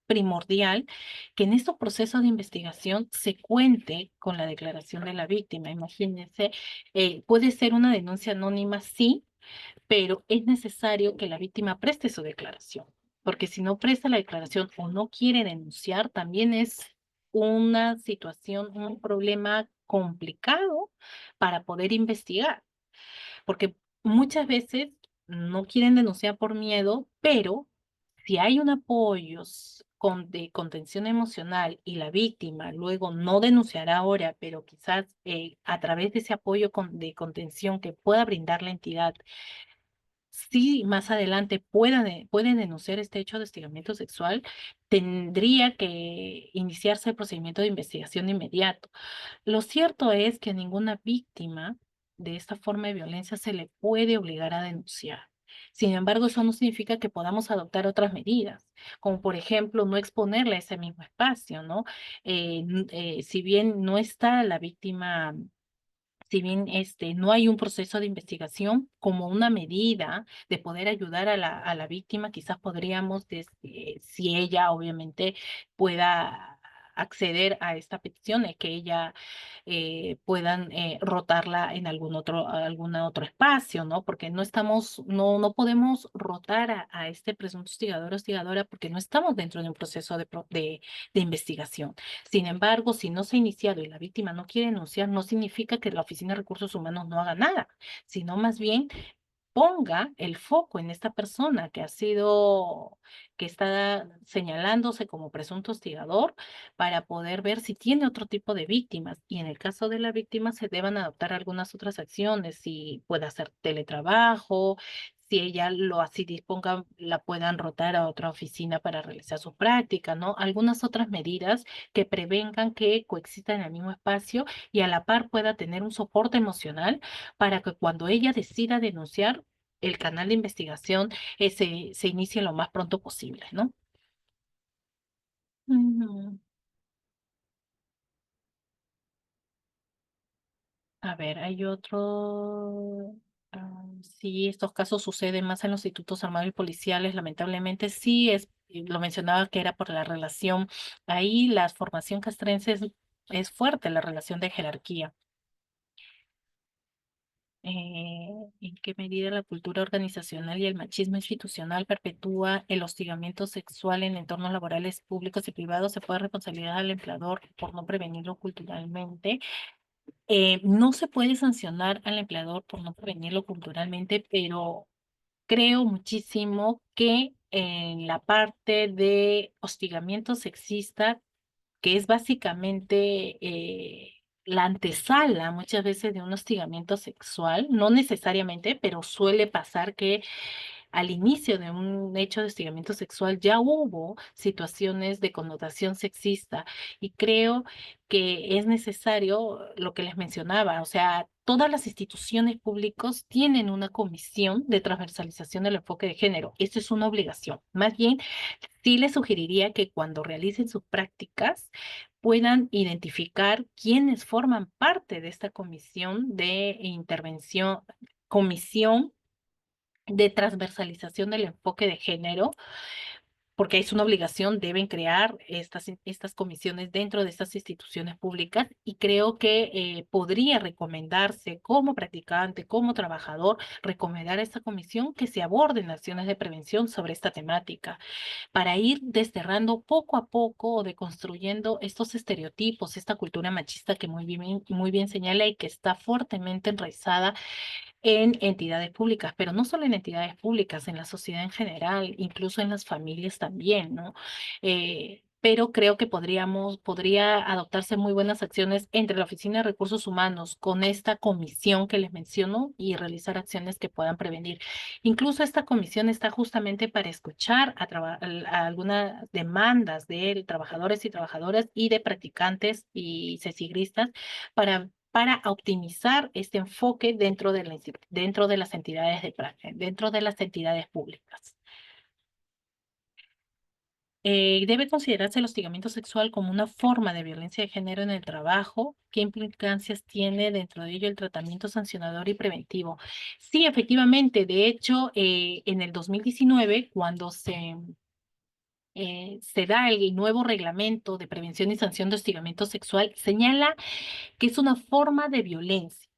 primordial que en estos procesos de investigación se cuente con la declaración de la víctima. Imagínense, puede ser una denuncia anónima, sí, pero es necesario que la víctima preste su declaración, porque si no presta la declaración o no quiere denunciar, también es una situación, un problema complicado para poder investigar, porque muchas veces no quieren denunciar por miedo, pero si hay un apoyo de contención emocional y la víctima luego no denunciará ahora, pero quizás a través de ese apoyo de contención que pueda brindar la entidad, si más adelante pueden denunciar este hecho de hostigamiento sexual, tendría que iniciarse el procedimiento de investigación de inmediato. Lo cierto es que a ninguna víctima de esta forma de violencia se le puede obligar a denunciar. Sin embargo, eso no significa que podamos adoptar otras medidas, como por ejemplo no exponerle a ese mismo espacio, ¿no? Si bien no está la víctima, si bien no hay un proceso de investigación como una medida de poder ayudar a la víctima, quizás podríamos, si ella obviamente pueda acceder a esta petición, es que ella puedan rotarla en algún otro espacio, ¿no? Porque no podemos rotar a este presunto hostigador o hostigadora porque no estamos dentro de un proceso de investigación. Sin embargo, si no se ha iniciado y la víctima no quiere denunciar, no significa que la Oficina de Recursos Humanos no haga nada, sino más bien ponga el foco en esta persona que está señalándose como presunto hostigador para poder ver si tiene otro tipo de víctimas. Y en el caso de la víctima se deban adoptar algunas otras acciones, si puede hacer teletrabajo, si ella lo así disponga, la puedan rotar a otra oficina para realizar su práctica, ¿no? Algunas otras medidas que prevengan que coexistan en el mismo espacio y a la par pueda tener un soporte emocional para que cuando ella decida denunciar, el canal de investigación se inicie lo más pronto posible, ¿no? Ujú. A ver, hay otro. Sí, estos casos suceden más en los institutos armados y policiales, lamentablemente sí, lo mencionaba que era por la relación. Ahí la formación castrense es fuerte, la relación de jerarquía. ¿En qué medida la cultura organizacional y el machismo institucional perpetúa el hostigamiento sexual en entornos laborales públicos y privados? ¿Se puede responsabilizar al empleador por no prevenirlo culturalmente? No se puede sancionar al empleador por no prevenirlo culturalmente, pero creo muchísimo que en la parte de hostigamiento sexista, que es básicamente la antesala muchas veces de un hostigamiento sexual, no necesariamente, pero suele pasar que al inicio de un hecho de hostigamiento sexual ya hubo situaciones de connotación sexista y creo que es necesario lo que les mencionaba, o sea, todas las instituciones públicas tienen una comisión de transversalización del enfoque de género. Esto es una obligación. Más bien, sí les sugeriría que cuando realicen sus prácticas puedan identificar quiénes forman parte de esta comisión de intervención, comisión de transversalización del enfoque de género, porque es una obligación, deben crear estas comisiones dentro de estas instituciones públicas y creo que podría recomendarse como practicante, como trabajador, recomendar a esta comisión que se aborden acciones de prevención sobre esta temática para ir desterrando poco a poco o deconstruyendo estos estereotipos, esta cultura machista que muy bien señala y que está fuertemente enraizada en entidades públicas, pero no solo en entidades públicas, en la sociedad en general, incluso en las familias también, ¿no? pero creo que podría adoptarse muy buenas acciones entre la Oficina de Recursos Humanos con esta comisión que les menciono y realizar acciones que puedan prevenir. Incluso esta comisión está justamente para escuchar a algunas demandas de trabajadores y trabajadoras y de practicantes y cesigristas para optimizar este enfoque dentro de las entidades dentro de las entidades públicas. Debe considerarse el hostigamiento sexual como una forma de violencia de género en el trabajo. ¿Qué implicancias tiene dentro de ello el tratamiento sancionador y preventivo? Sí, efectivamente. De hecho, en el 2019, cuando se da el nuevo reglamento de prevención y sanción de hostigamiento sexual, señala que es una forma de violencia.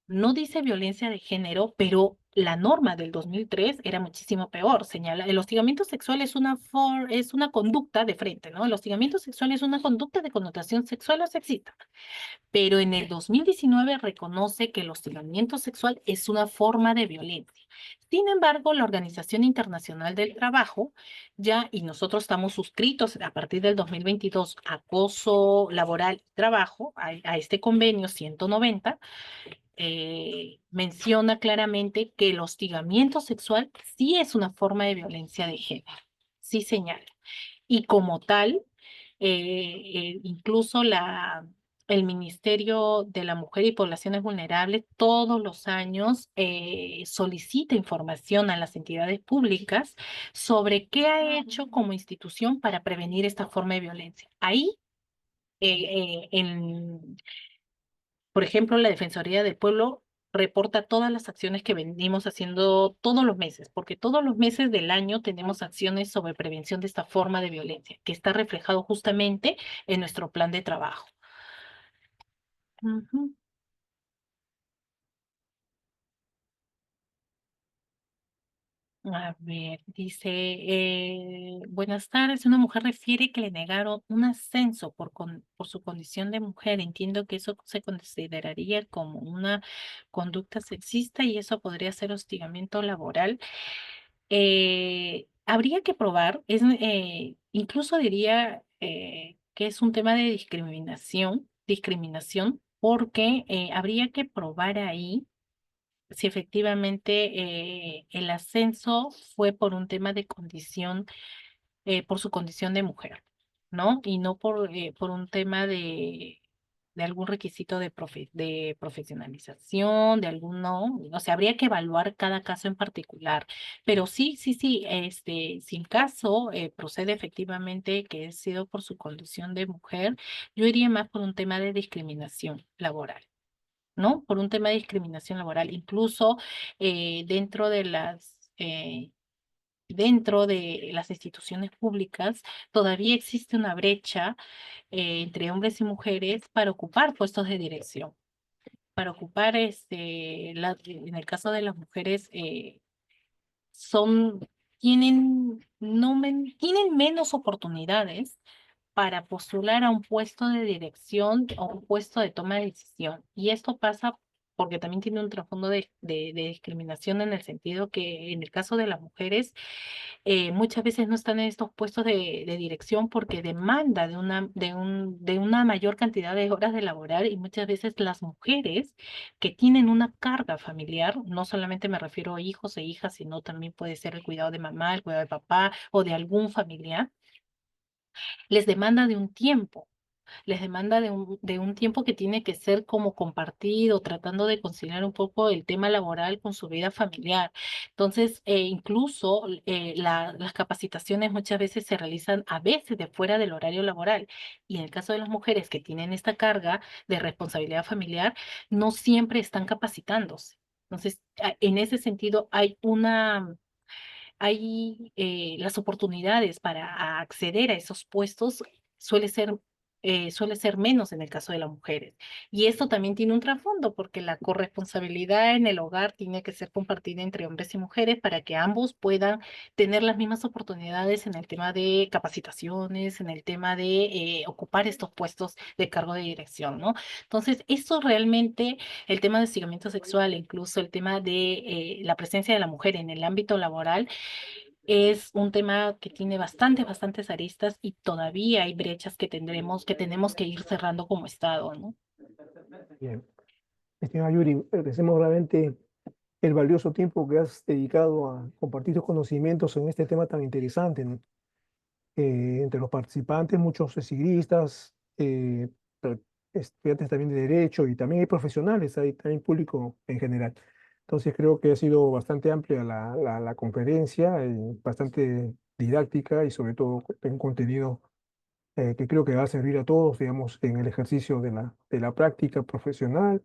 No dice violencia de género, pero la norma del 2003 era muchísimo peor. Señala, el hostigamiento sexual es una conducta de frente, ¿no? El hostigamiento sexual es una conducta de connotación sexual o sexista. Pero en el 2019 reconoce que el hostigamiento sexual es una forma de violencia. Sin embargo, la Organización Internacional del Trabajo y nosotros estamos suscritos a partir del 2022, acoso laboral y trabajo, a este convenio 190, menciona claramente que el hostigamiento sexual sí es una forma de violencia de género, sí señala. Y como tal, incluso el Ministerio de la Mujer y Poblaciones Vulnerables todos los años solicita información a las entidades públicas sobre qué ha hecho como institución para prevenir esta forma de violencia. Ahí, por ejemplo, la Defensoría del Pueblo reporta todas las acciones que venimos haciendo todos los meses, porque todos los meses del año tenemos acciones sobre prevención de esta forma de violencia, que está reflejado justamente en nuestro plan de trabajo. Ujú. A ver, dice, buenas tardes, una mujer refiere que le negaron un ascenso por su condición de mujer. Entiendo que eso se consideraría como una conducta sexista y eso podría ser hostigamiento laboral. Habría que probar, incluso diría que es un tema de discriminación, porque habría que probar ahí si efectivamente el ascenso fue por un tema de condición, por su condición de mujer, ¿no? Y no por un tema de algún requisito de profesionalización, de algún no. O sea, habría que evaluar cada caso en particular. Pero sí, sí, sí, si el caso procede efectivamente que ha sido por su condición de mujer, yo iría más por un tema de discriminación laboral. ¿No? Por un tema de discriminación laboral, incluso dentro dentro de las instituciones públicas, todavía existe una brecha entre hombres y mujeres para ocupar puestos de dirección. Para ocupar, en el caso de las mujeres, son, tienen menos oportunidades para postular a un puesto de dirección o un puesto de toma de decisión. Y esto pasa porque también tiene un trasfondo de discriminación en el sentido que en el caso de las mujeres muchas veces no están en estos puestos de dirección porque demanda de una mayor cantidad de horas de laborar y muchas veces las mujeres que tienen una carga familiar, no solamente me refiero a hijos e hijas, sino también puede ser el cuidado de mamá, el cuidado de papá o de algún familiar, les demanda de un tiempo, les demanda de un tiempo que tiene que ser como compartido, tratando de conciliar un poco el tema laboral con su vida familiar. Entonces, incluso las capacitaciones muchas veces se realizan a veces de fuera del horario laboral. Y en el caso de las mujeres que tienen esta carga de responsabilidad familiar, no siempre están capacitándose. Entonces, en ese sentido, las oportunidades para acceder a esos puestos suele ser, suele ser menos en el caso de las mujeres. Y esto también tiene un trasfondo porque la corresponsabilidad en el hogar tiene que ser compartida entre hombres y mujeres para que ambos puedan tener las mismas oportunidades en el tema de capacitaciones, en el tema de ocupar estos puestos de cargo de dirección, ¿no? Entonces, eso realmente, el tema de hostigamiento sexual, incluso el tema de la presencia de la mujer en el ámbito laboral, Es un tema que tiene bastantes aristas y todavía hay brechas que tenemos que ir cerrando como Estado, ¿no? Bien. Estimada Yuri, agradecemos realmente el valioso tiempo que has dedicado a compartir tus conocimientos en este tema tan interesante, ¿no? Entre los participantes, muchos siglistas, pero estudiantes también de Derecho y también hay profesionales, hay también público en general. Entonces creo que ha sido bastante amplia la conferencia, bastante didáctica y sobre todo un contenido que creo que va a servir a todos, digamos, en el ejercicio de la práctica profesional,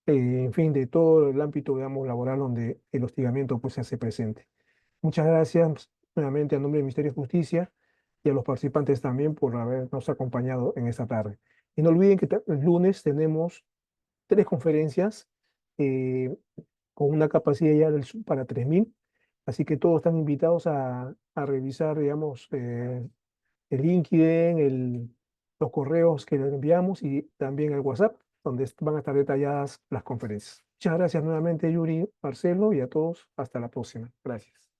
en fin, de todo el ámbito, digamos, laboral donde el hostigamiento pues se hace presente. Muchas gracias nuevamente a nombre de Ministerio de Justicia y a los participantes también por habernos acompañado en esta tarde. Y no olviden que el lunes tenemos 3 conferencias eh, con una capacidad ya para 3.000, así que todos están invitados a revisar, digamos, el LinkedIn, los correos que les enviamos y también el WhatsApp, donde van a estar detalladas las conferencias. Muchas gracias nuevamente, Yuri, Marcelo, y a todos. Hasta la próxima. Gracias.